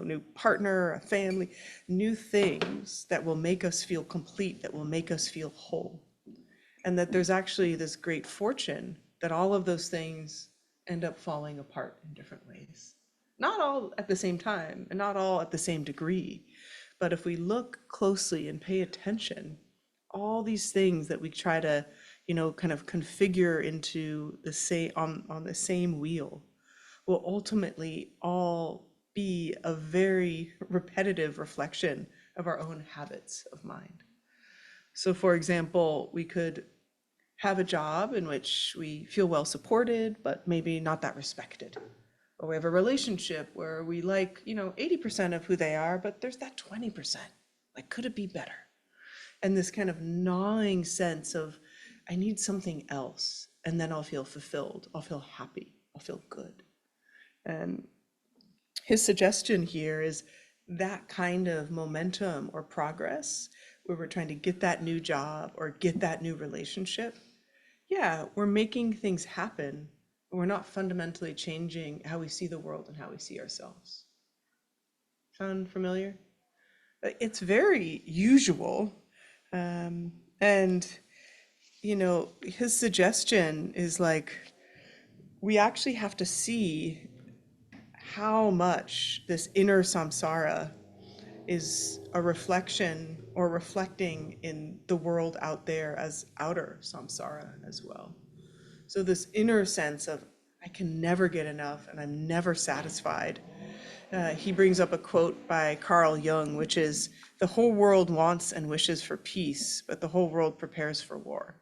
new partner, a family, new things that will make us feel complete, that will make us feel whole. And that there's actually this great fortune that all of those things end up falling apart in different ways. Not all at the same time and not all at the same degree, but if we look closely and pay attention, all these things that we try to, kind of configure into the same on the same wheel will ultimately all be a very repetitive reflection of our own habits of mind. So for example, we could have a job in which we feel well supported, but maybe not that respected. Or we have a relationship where we like, 80% of who they are, but there's that 20%. Like, could it be better? And this kind of gnawing sense of, I need something else, and then I'll feel fulfilled, I'll feel happy, I'll feel good. And his suggestion here is that kind of momentum or progress, where we're trying to get that new job or get that new relationship. Yeah, we're making things happen, but we're not fundamentally changing how we see the world and how we see ourselves. Sound familiar? It's very usual. And, his suggestion is like, we actually have to see how much this inner samsara is a reflection or reflecting in the world out there as outer samsara as well. So this inner sense of, I can never get enough and I'm never satisfied. He brings up a quote by Carl Jung, which is, the whole world wants and wishes for peace, but the whole world prepares for war.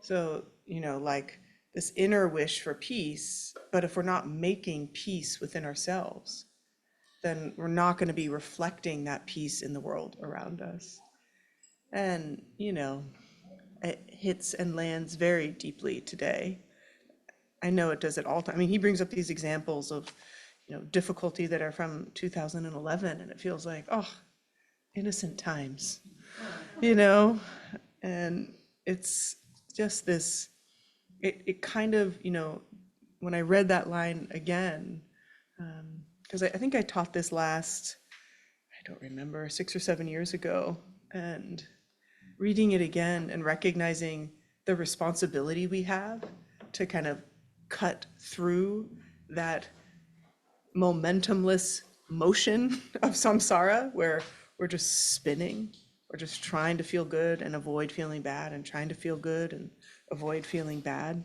So, like this inner wish for peace, but if we're not making peace within ourselves, then we're not going to be reflecting that peace in the world around us. And, it hits and lands very deeply today. I know it does it all the time. I mean, he brings up these examples of, difficulty that are from 2011, and it feels like, oh, innocent times, and it's just this, it kind of, when I read that line again, because I think I taught this last, I don't remember, 6 or 7 years ago, and reading it again and recognizing the responsibility we have to kind of cut through that momentumless motion of samsara, where we're just spinning, we're just trying to feel good and avoid feeling bad, and trying to feel good and avoid feeling bad.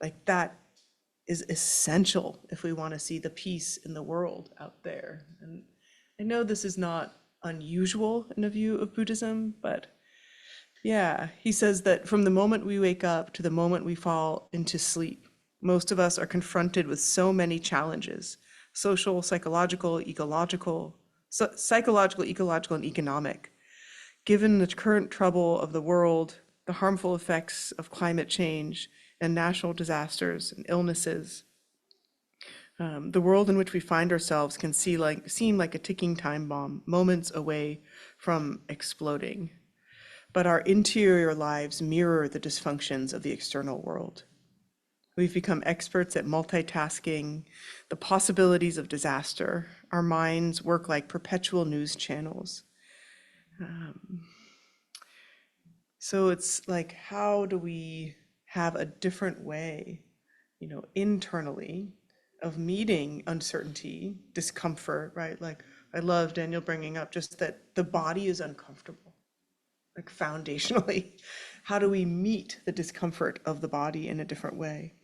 Like, that is essential if we want to see the peace in the world out there. And I know this is not unusual in a view of Buddhism, but yeah, he says that from the moment we wake up to the moment we fall into sleep, most of us are confronted with so many challenges: social, psychological, ecological, and economic. Given the current trouble of the world, the harmful effects of climate change and natural disasters and illnesses, the world in which we find ourselves can seem like a ticking time bomb, moments away from exploding. But our interior lives mirror the dysfunctions of the external world. We've become experts at multitasking, the possibilities of disaster. Our minds work like perpetual news channels. So it's like, how do we have a different way, internally, of meeting uncertainty, discomfort, right? Like, I love Daniel bringing up just that the body is uncomfortable, like foundationally. How do we meet the discomfort of the body in a different way?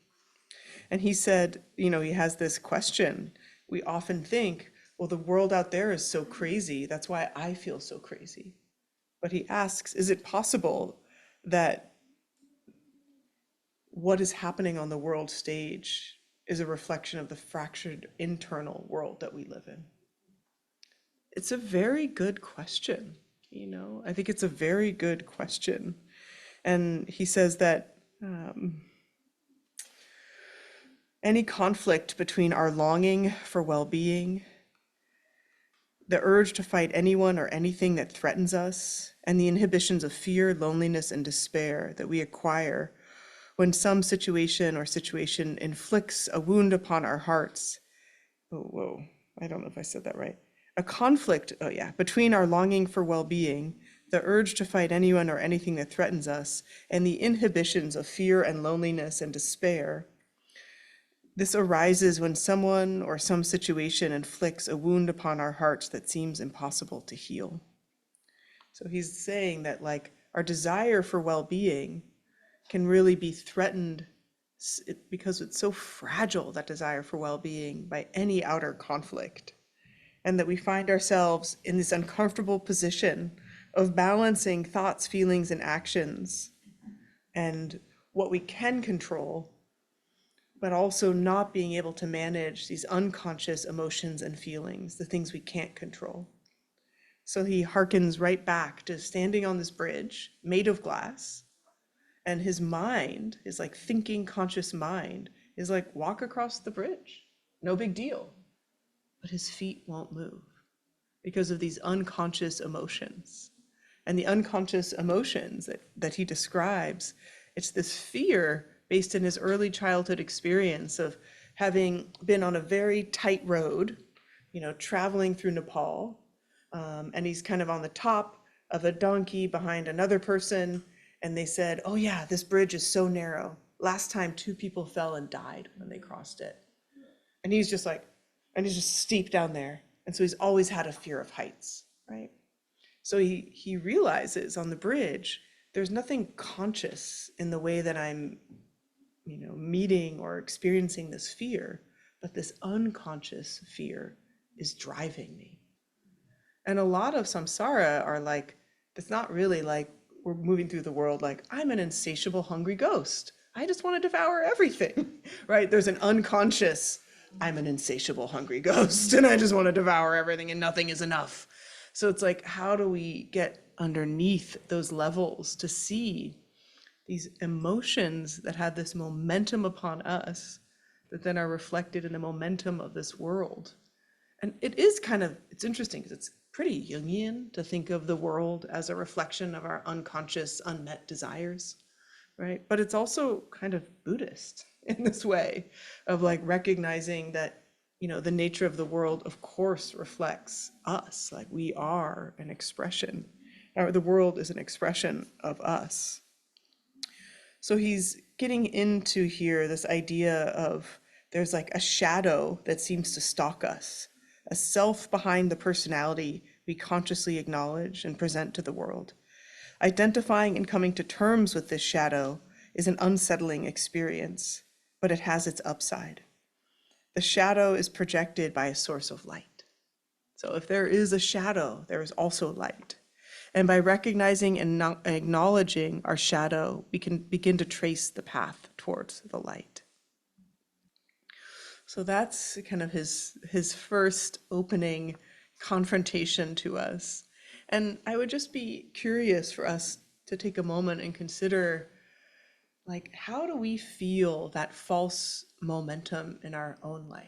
And he said, he has this question. We often think, well, the world out there is so crazy, that's why I feel so crazy. But he asks, is it possible that what is happening on the world stage is a reflection of the fractured internal world that we live in? It's a very good question, I think it's a very good question. And he says that any conflict between our longing for well-being, the urge to fight anyone or anything that threatens us, and the inhibitions of fear, loneliness, and despair that we acquire when some situation or situation inflicts a wound upon our hearts. Oh, whoa, I don't know if I said that right. A conflict, oh yeah, between our longing for well-being, the urge to fight anyone or anything that threatens us, and the inhibitions of fear and loneliness and despair. This arises when someone or some situation inflicts a wound upon our hearts that seems impossible to heal. So he's saying that like our desire for well-being can really be threatened because it's so fragile, that desire for well-being, by any outer conflict. And that we find ourselves in this uncomfortable position of balancing thoughts, feelings, and actions, and what we can control, but also not being able to manage these unconscious emotions and feelings, the things we can't control. So he harkens right back to standing on this bridge made of glass, and his mind, his like thinking conscious mind, is like, walk across the bridge, no big deal. But his feet won't move because of these unconscious emotions. And the unconscious emotions that he describes, it's this fear based in his early childhood experience of having been on a very tight road, traveling through Nepal. And he's kind of on the top of a donkey behind another person. And they said, oh yeah, this bridge is so narrow. Last time 2 people fell and died when they crossed it. And he's just like, and it's just steep down there. And so he's always had a fear of heights, right? So he realizes on the bridge, there's nothing conscious in the way that I'm, meeting or experiencing this fear, but this unconscious fear is driving me. And a lot of samsara are like, it's not really like we're moving through the world like, I'm an insatiable, hungry ghost. I just want to devour everything, right? There's an unconscious, I'm an insatiable, hungry ghost, and I just want to devour everything and nothing is enough. So it's like, how do we get underneath those levels to see these emotions that have this momentum upon us that then are reflected in the momentum of this world? And it is it's interesting because it's pretty Jungian to think of the world as a reflection of our unconscious, unmet desires, right? But it's also kind of Buddhist in this way of like recognizing that, the nature of the world, of course, reflects us. Like we are an expression, or the world is an expression of us. So he's getting into here this idea of there's like a shadow that seems to stalk us, a self behind the personality we consciously acknowledge and present to the world. Identifying and coming to terms with this shadow is an unsettling experience, but it has its upside. The shadow is projected by a source of light. So if there is a shadow, there is also light. And by recognizing and acknowledging our shadow, we can begin to trace the path towards the light. So that's kind of his first opening confrontation to us. And I would just be curious for us to take a moment and consider, like, how do we feel that false momentum in our own life?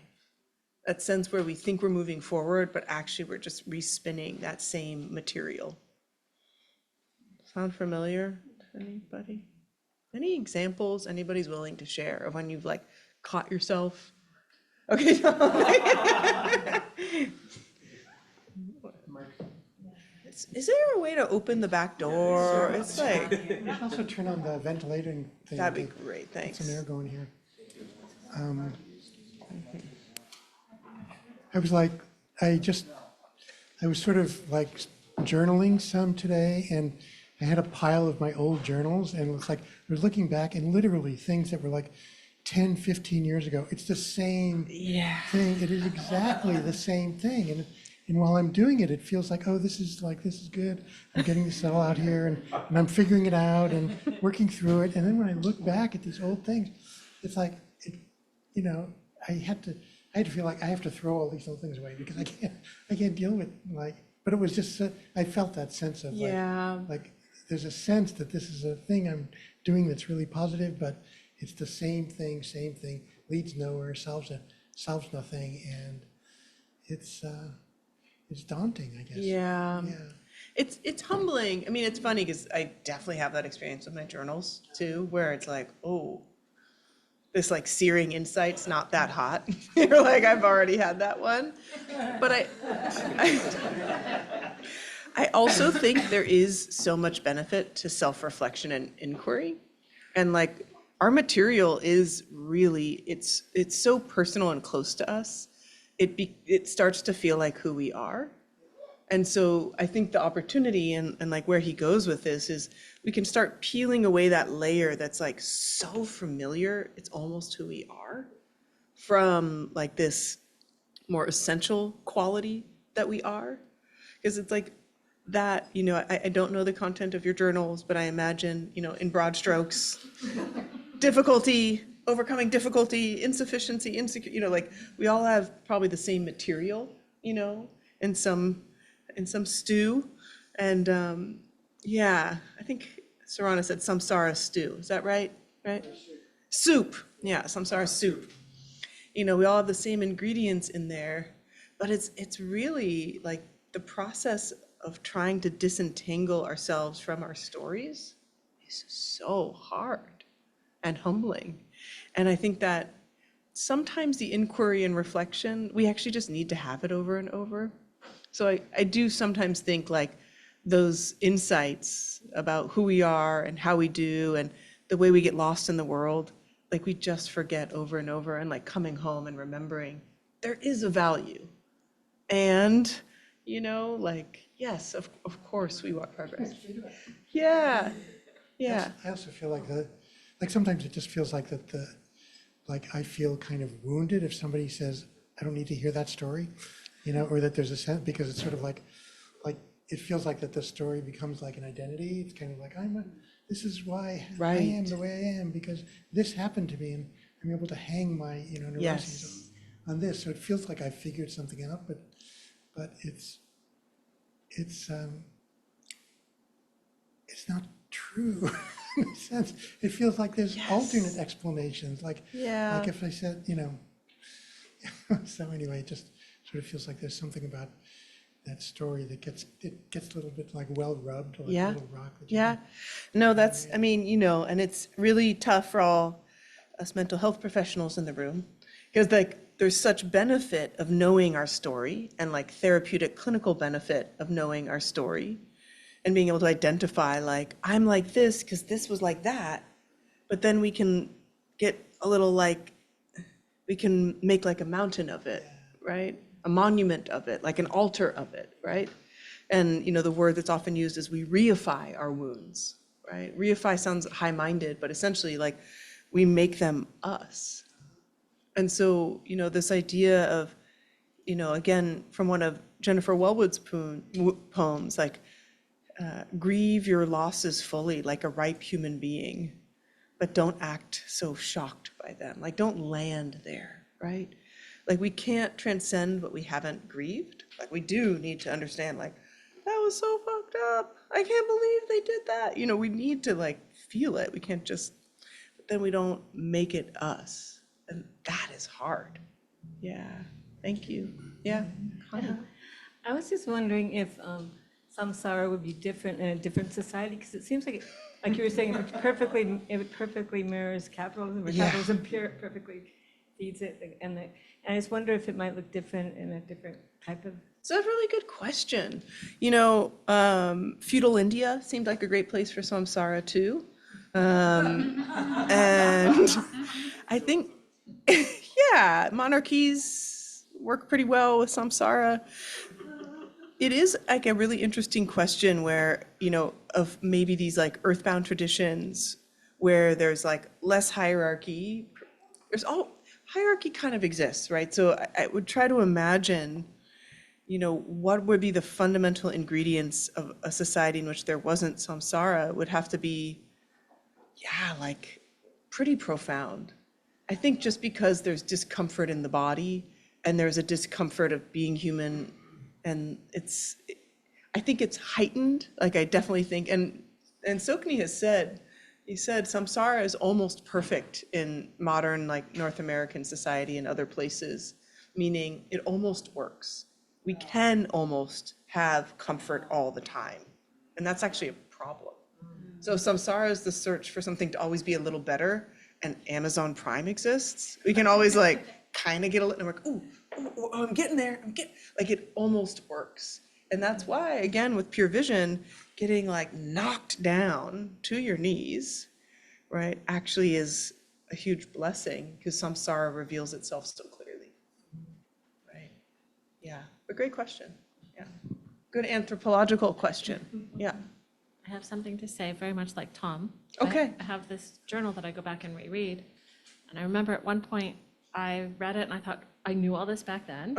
That sense where we think we're moving forward, but actually we're just respinning that same material. Sound familiar to anybody? Any examples anybody's willing to share of when you've like caught yourself? Okay. Is there a way to open the back door? It's like, You can also turn on the ventilating thing. that'd be great, Get thanks. some air going here. I was like, I was sort of like journaling some today, and I had a pile of my old journals, and it was like, I was looking back, and literally things that were like 10, 15 years ago, it's the same thing. It is exactly the same thing. And while I'm doing it, it feels like, oh, this is good. I'm getting this all out here, and I'm figuring it out and working through it. And then when I look back at these old things, it's like, I had to feel like I have to throw all these old things away because I can't deal with but it was just, I felt that sense of like there's a sense that this is a thing I'm doing that's really positive, but it's the same thing, leads nowhere, solves nothing, and it's daunting, I guess. Yeah. it's humbling. I mean, it's funny because I definitely have that experience with my journals too, where it's like, oh, this like searing insight's not that hot. You're like, I've already had that one. But I also think there is so much benefit to self-reflection and inquiry. And like our material is really, it's so personal and close to us. It starts to feel like who we are. And so I think the opportunity and like where he goes with this is we can start peeling away that layer that's like so familiar, it's almost who we are, from like this more essential quality that we are. Because it's like that, you know, I don't know the content of your journals, but I imagine, you know, in broad strokes, difficulty, overcoming difficulty, insufficiency, insecurity, you know, like we all have probably the same material, you know, in some stew. And yeah, I think Sarana said samsara stew. Is that right? Right? Soup. Yeah, samsara soup. You know, we all have the same ingredients in there, but it's really like the process of trying to disentangle ourselves from our stories is so hard and humbling. And I think that sometimes the inquiry and reflection, we actually just need to have it over and over. So I do sometimes think like those insights about who we are and how we do and the way we get lost in the world, like we just forget over and over, and like coming home and remembering there is a value. And, you know, like, yes, of course we want progress. Yeah, yeah. I also feel like sometimes it just feels like like I feel kind of wounded if somebody says, I don't need to hear that story, you know, or that there's a sense, because it's sort of like it feels like that the story becomes like an identity. It's kind of like, this is why I am the way I am, because this happened to me, and I'm able to hang my, you know, neuroses on this. So it feels like I figured something out, but it's not true in a sense. It feels like there's alternate explanations, like if I said, you know, so anyway, it just sort of feels like there's something about that story that gets a little bit like well rubbed, or like a little rock. No, that's, I mean, you know, and it's really tough for all us mental health professionals in the room, because like there's such benefit of knowing our story, and like therapeutic clinical benefit of knowing our story and being able to identify like, I'm like this because this was like that. But then we can get a little like, we can make like a mountain of it, right? A monument of it, like an altar of it, right? And, you know, the word that's often used is we reify our wounds, right? Reify sounds high-minded, but essentially like we make them us. And so, you know, this idea of, you know, again, from one of Jennifer Wellwood's poems, like, grieve your losses fully like a ripe human being, but don't act so shocked by them. Like, don't land there, right? Like, we can't transcend what we haven't grieved. Like, we do need to understand, like, that was so fucked up. I can't believe they did that. You know, we need to like feel it. We can't just, but then we don't make it us. And that is hard. Yeah. Thank you. Yeah. Connie. I was just wondering if samsara would be different in a different society, because it seems like you were saying, it perfectly mirrors capitalism, or capitalism perfectly feeds it, and I just wonder if it might look different in a different type of. So that's a really good question. You know, feudal India seemed like a great place for samsara too. And I think, yeah, monarchies work pretty well with samsara. It is like a really interesting question where, you know, of maybe these like earthbound traditions where there's like less hierarchy. Hierarchy kind of exists, right? So I would try to imagine, you know, what would be the fundamental ingredients of a society in which there wasn't samsara. It would have to be, like pretty profound. I think just because there's discomfort in the body and there's a discomfort of being human, and I think it's heightened. Like, I definitely think, and Tsoknyi has said, he said samsara is almost perfect in modern like North American society and other places, meaning it almost works. We can almost have comfort all the time. And that's actually a problem. So samsara is the search for something to always be a little better, and Amazon Prime exists. We can always like kind of get a little, and we're like, ooh, I'm getting there. Like it almost works. And that's why, again, with pure vision, getting like knocked down to your knees, right, actually is a huge blessing because samsara reveals itself so clearly, right? Yeah, but great question. Yeah, good anthropological question. Yeah. I have something to say, very much like Tom. Okay. I have this journal that I go back and reread. And I remember at one point, I read it and I thought, I knew all this back then.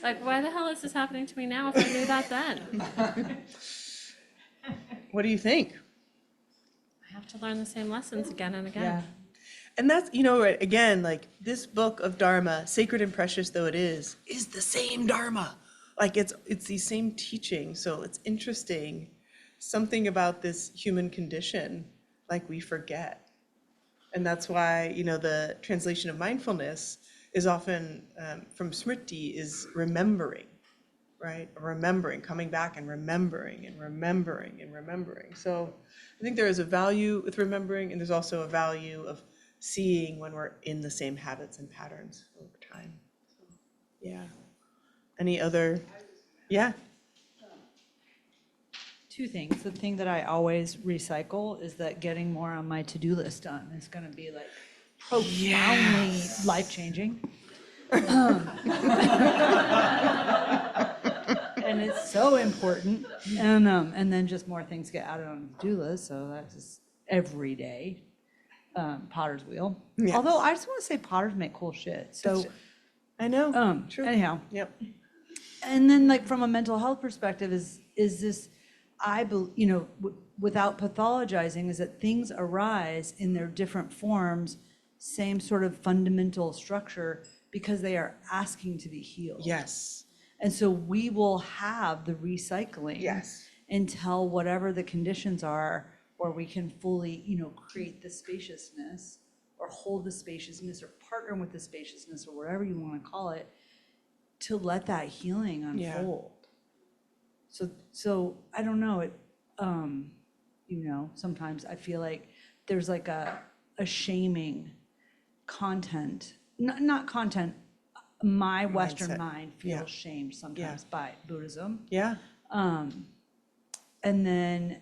like, why the hell is this happening to me now if I knew that then? What do you think? I have to learn the same lessons again and again. Yeah. And that's, you know, right, again, like this book of Dharma, sacred and precious though it is the same Dharma. Like it's these same teachings. So it's interesting, something about this human condition, like we forget. And that's why, you know, the translation of mindfulness is often from smriti is remembering, right? Remembering, coming back and remembering and remembering and remembering. So I think there is a value with remembering, and there's also a value of seeing when we're in the same habits and patterns over time. So, yeah. Any other? Yeah. Two things. The thing that I always recycle is that getting more on my to-do list done is going to be like profoundly life-changing. And it's so important. And then just more things get added on the to-do list. So that's just every day. Potter's wheel. Yes. Although I just want to say potters make cool shit. So I know. True. anyhow. Yep. And then like from a mental health perspective is this, you know, without pathologizing, is that things arise in their different forms, same sort of fundamental structure, because they are asking to be healed. Yes. And so we will have the recycling. Yes. Until whatever the conditions are, where we can fully, you know, create the spaciousness or hold the spaciousness or partner with the spaciousness or whatever you want to call it, to let that healing unfold. Yeah. So I don't know, it, you know, sometimes I feel like there's like a shaming content, not content, my Western mind feels shamed sometimes by Buddhism. Yeah. And then,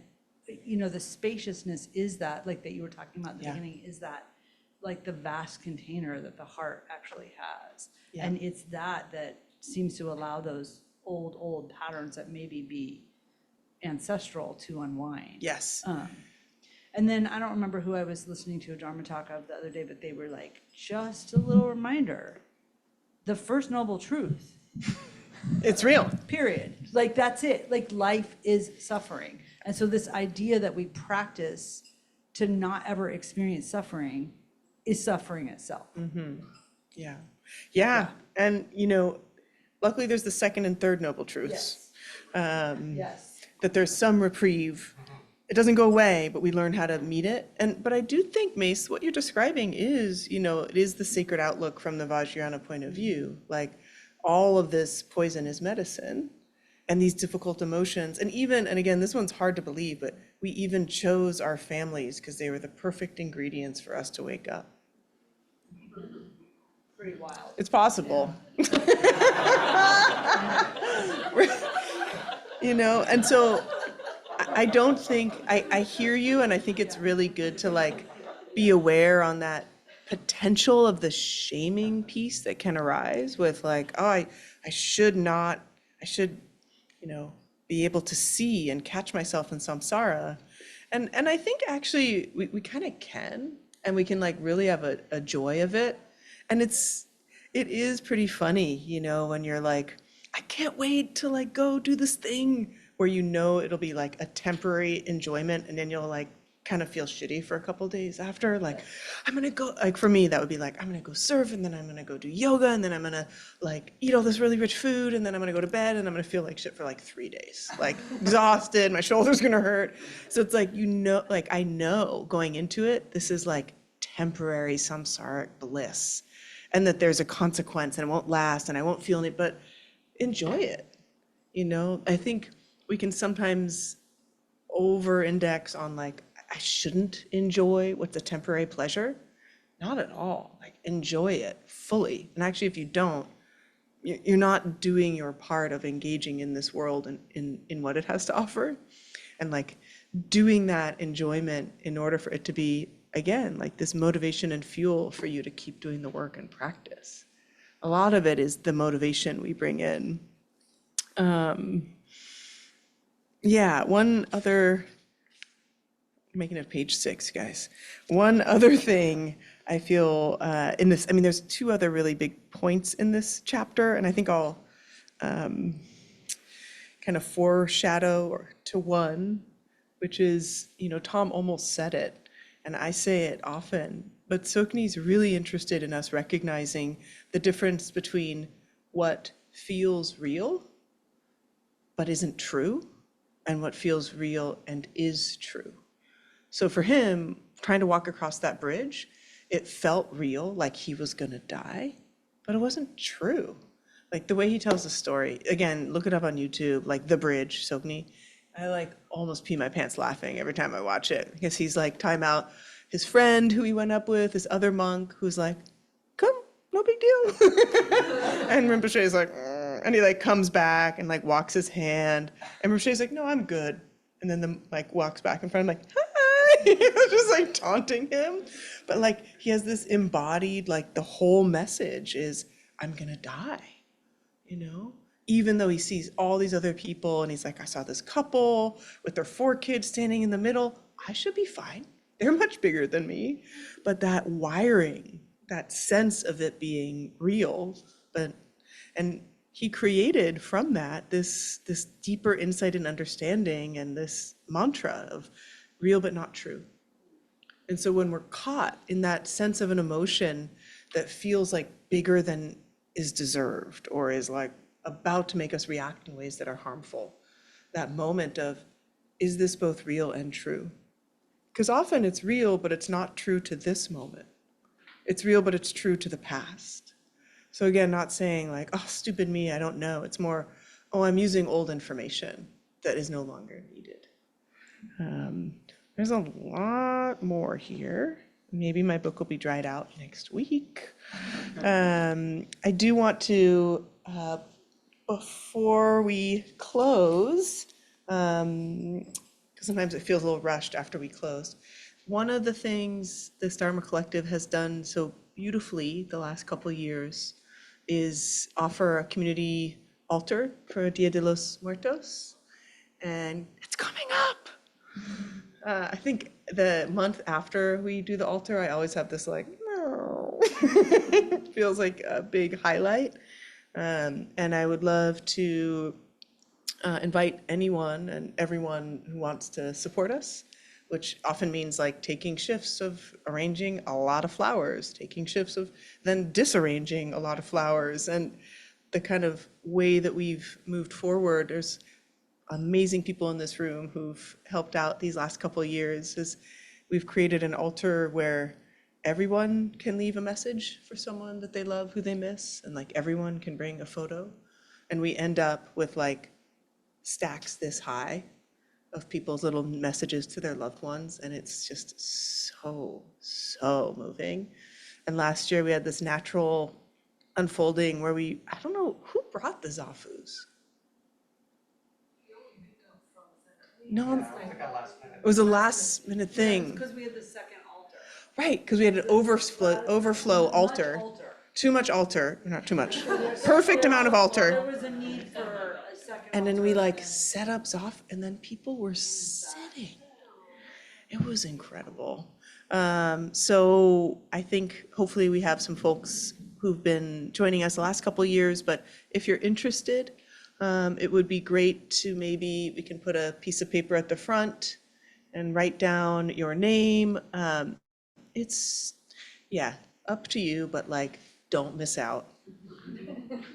you know, the spaciousness is that, like that you were talking about at the beginning, is that like the vast container that the heart actually has. Yeah. And it's that seems to allow those old patterns that maybe be ancestral to unwind. Yes. And then I don't remember who I was listening to a Dharma talk of the other day, but they were like, just a little reminder, the first noble truth. It's real. Period. Like that's it. Like life is suffering. And so this idea that we practice to not ever experience suffering is suffering itself. Mm-hmm. Yeah. And, you know, luckily there's the second and third noble truths. Yes. That there's some reprieve. It doesn't go away, but we learn how to meet it. But I do think, Mace, what you're describing is, you know, it is the sacred outlook from the Vajrayana point of view. Like all of this poison is medicine. And these difficult emotions, and again, this one's hard to believe, but we even chose our families because they were the perfect ingredients for us to wake up. Pretty wild. It's possible. You know, and so I don't think, I hear you, and I think it's really good to like be aware on that potential of the shaming piece that can arise with like, oh, I should, you know, be able to see and catch myself in samsara. And I think actually we kind of can, and we can like really have a joy of it. And it is pretty funny, you know, when you're like, I can't wait to like go do this thing where you know it'll be like a temporary enjoyment, and then you'll like kind of feel shitty for a couple days after. Like, I'm gonna go, like for me, that would be like, I'm gonna go surf, and then I'm gonna go do yoga, and then I'm gonna like eat all this really rich food, and then I'm gonna go to bed, and I'm gonna feel like shit for like 3 days, like exhausted, my shoulder's gonna hurt. So it's like, you know, like I know going into it, this is like temporary samsaric bliss, and that there's a consequence, and it won't last, and I won't feel it, but enjoy it. You know, I think we can sometimes over-index on like, I shouldn't enjoy what's a temporary pleasure. Not at all. Like, enjoy it fully. And actually, if you don't, you're not doing your part of engaging in this world and in what it has to offer. And like doing that enjoyment in order for it to be, again, like this motivation and fuel for you to keep doing the work and practice. A lot of it is the motivation we bring in. Yeah, one other, making it page 6, guys. One other thing I feel in this, I mean, there's 2 other really big points in this chapter, and I think I'll kind of foreshadow to one, which is, you know, Tom almost said it, and I say it often, but Tsoknyi's really interested in us recognizing the difference between what feels real but isn't true, and what feels real and is true. So for him, trying to walk across that bridge, it felt real, like he was gonna die, but it wasn't true. Like the way he tells the story, again, look it up on YouTube, like The Bridge, Tsoknyi. I like almost pee my pants laughing every time I watch it, because he's like talking about his friend who he went up with, this other monk who's like, come, no big deal. And Rinpoche is like, and he like comes back and like walks his hand, and Rinpoche's like, no, I'm good. And then the like walks back in front, I'm like, hi, just like taunting him. But like he has this embodied, like the whole message is, I'm gonna die, you know? Even though he sees all these other people and he's like, I saw this couple with their 4 kids standing in the middle, I should be fine. They're much bigger than me. But that wiring, that sense of it being real, and he created from that this deeper insight and understanding and this mantra of real but not true. And so when we're caught in that sense of an emotion that feels like bigger than is deserved or is like about to make us react in ways that are harmful, that moment of, is this both real and true? Because often it's real, but it's not true to this moment. It's real, but it's true to the past. So again, not saying like, oh, stupid me, I don't know. It's more, oh, I'm using old information that is no longer needed. There's a lot more here. Maybe my book will be dried out next week. I do want to, before we close, because sometimes it feels a little rushed after we close. One of the things this Dharma Collective has done so beautifully the last couple of years is offer a community altar for Dia de los Muertos, and it's coming up. I think the month after we do the altar, I always have this like, no. It feels like a big highlight. And I would love to invite anyone and everyone who wants to support us, which often means like taking shifts of arranging a lot of flowers, taking shifts of then disarranging a lot of flowers. And the kind of way that we've moved forward, there's amazing people in this room who've helped out these last couple of years, is we've created an altar where everyone can leave a message for someone that they love, who they miss, and like everyone can bring a photo. And we end up with like stacks this high of people's little messages to their loved ones, and it's just so moving. And last year we had this natural unfolding where I don't know, who brought the Zafus? No, it was a last minute thing. Because we had the second altar. Right, because we had an overflow altar. Too much altar, not too much. Perfect amount of altar. There was a need for a second. And then we like set up Zaf, and then people were sitting. It was incredible. So I think hopefully we have some folks who've been joining us the last couple of years, but if you're interested, it would be great to maybe, we can put a piece of paper at the front and write down your name. It's, yeah, up to you, but like, don't miss out.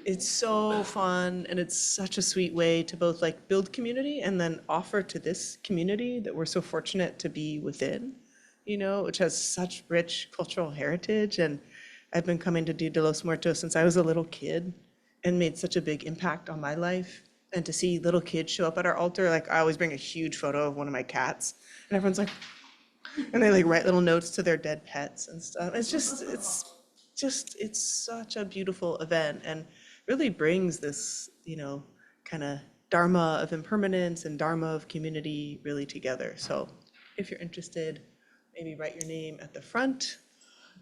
It's so fun, and it's such a sweet way to both like build community and then offer to this community that we're so fortunate to be within, you know, which has such rich cultural heritage. And I've been coming to Dia de los Muertos since I was a little kid, and made such a big impact on my life. And to see little kids show up at our altar, like I always bring a huge photo of one of my cats, and everyone's like, and they like write little notes to their dead pets and stuff. It's such a beautiful event, and really brings this, kind of Dharma of impermanence and Dharma of community really together. So if you're interested, maybe write your name at the front.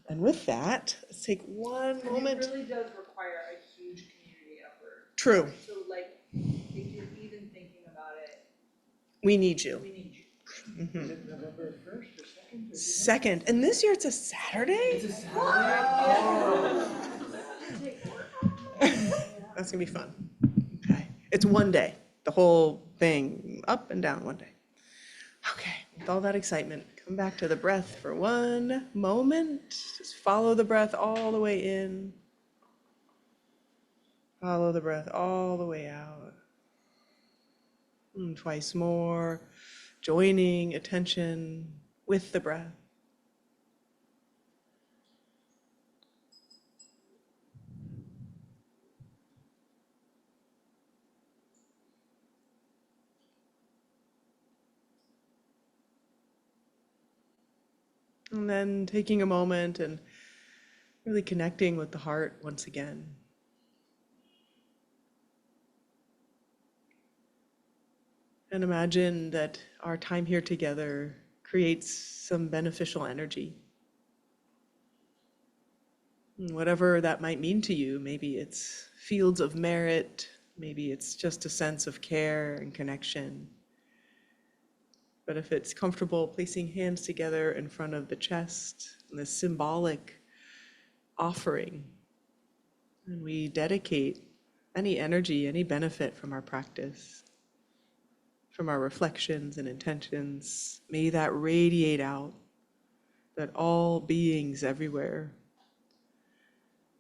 And with that, let's take one moment. It really does require a huge community effort. True. So like, if you're even thinking about it, We need you. we need you. Is it November 1st or 2nd? Or Second, and this year it's a Saturday? That's gonna be fun. Okay, it's one day, the whole thing, up and down one day. Okay, with all that excitement, come back to the breath for one moment. Just follow the breath all the way in. Follow the breath all the way out. And twice more, joining attention with the breath. And then taking a moment and really connecting with the heart once again. And imagine that our time here together creates some beneficial energy. And whatever that might mean to you, maybe it's fields of merit, maybe it's just a sense of care and connection. But if it's comfortable, placing hands together in front of the chest, this symbolic offering, and we dedicate any energy, any benefit from our practice, from our reflections and intentions, may that radiate out, that all beings everywhere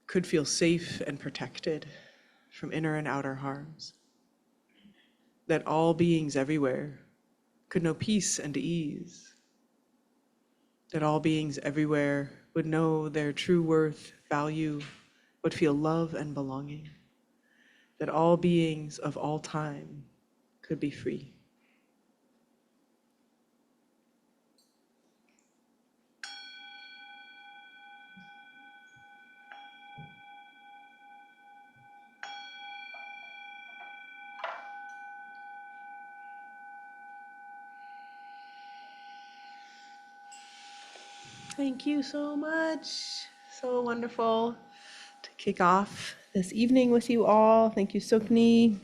could feel safe and protected from inner and outer harms, that all beings everywhere could know peace and ease, that all beings everywhere would know their true worth, value, would feel love and belonging, that all beings of all time could be free. Thank you so much. So wonderful to kick off this evening with you all. Thank you, Tsoknyi.